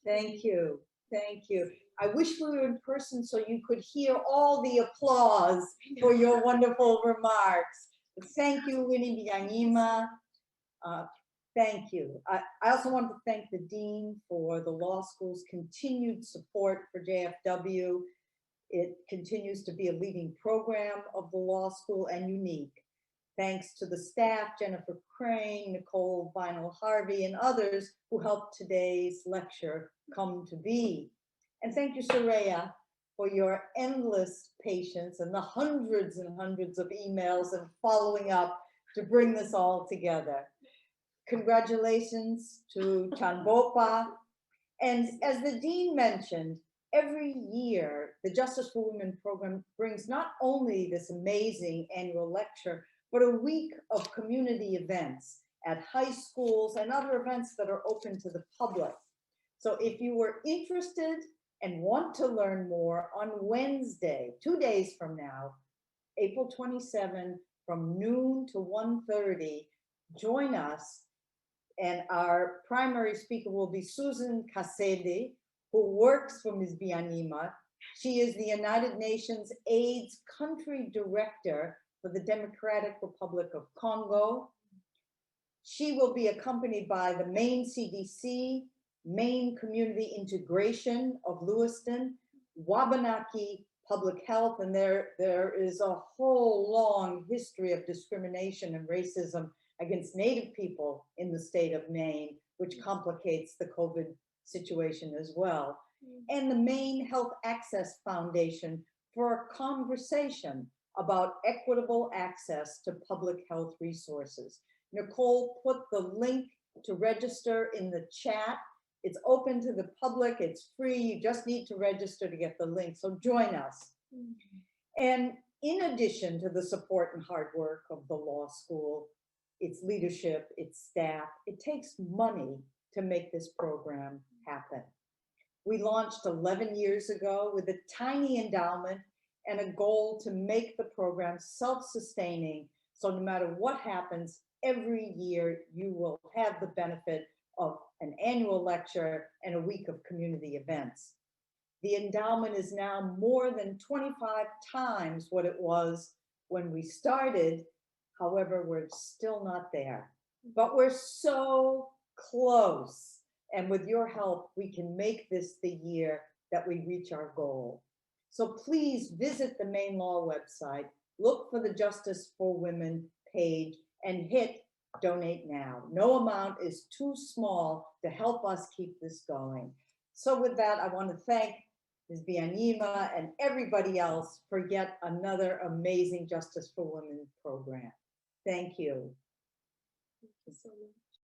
Thank you. Thank you. I wish we were in person so you could hear all the applause for your wonderful remarks. Thank you, Winnie Byanyima. Thank you. I also want to thank the Dean for the law school's continued support for JFW. It continues to be a leading program of the law school and unique. Thanks to the staff, Jennifer Crane, Nicole Vinyl-Harvey, and others who helped today's lecture come to be. And thank you, Soraya, for your endless patience and the hundreds and hundreds of emails and following up to bring this all together. Congratulations to Chanbopa. And as the Dean mentioned, every year, the Justice for Women program brings not only this amazing annual lecture, but a week of community events at high schools and other events that are open to the public. So if you were interested and want to learn more, on Wednesday, 2 days from now, April 27, from noon to 1:30, join us. And our primary speaker will be Susan Kasede, who works for Ms. Byanyima. She is the United Nations AIDS Country Director for the Democratic Republic of Congo. She will be accompanied by the Maine CDC, Maine Community Integration of Lewiston, Wabanaki Public Health, and there is a whole long history of discrimination and racism against Native people in the state of Maine, which complicates the COVID situation as well. And the Maine Health Access Foundation for a conversation about equitable access to public health resources. Nicole put the link to register in the chat. It's open to the public, it's free, you just need to register to get the link, so join us. And in addition to the support and hard work of the law school, its leadership, its staff, it takes money to make this program happen. We launched 11 years ago with a tiny endowment and a goal to make the program self-sustaining, so no matter what happens, every year you will have the benefit of an annual lecture and a week of community events. The endowment is now more than 25 times what it was when we started. However, we're still not there, but we're so close. And with your help, we can make this the year that we reach our goal. So please visit the Maine Law website, look for the Justice for Women page, and hit donate now. No amount is too small to help us keep this going. So with that, I want to thank Ms. Byanyima and everybody else for yet another amazing Justice for Women program. Thank you. Thank you so much.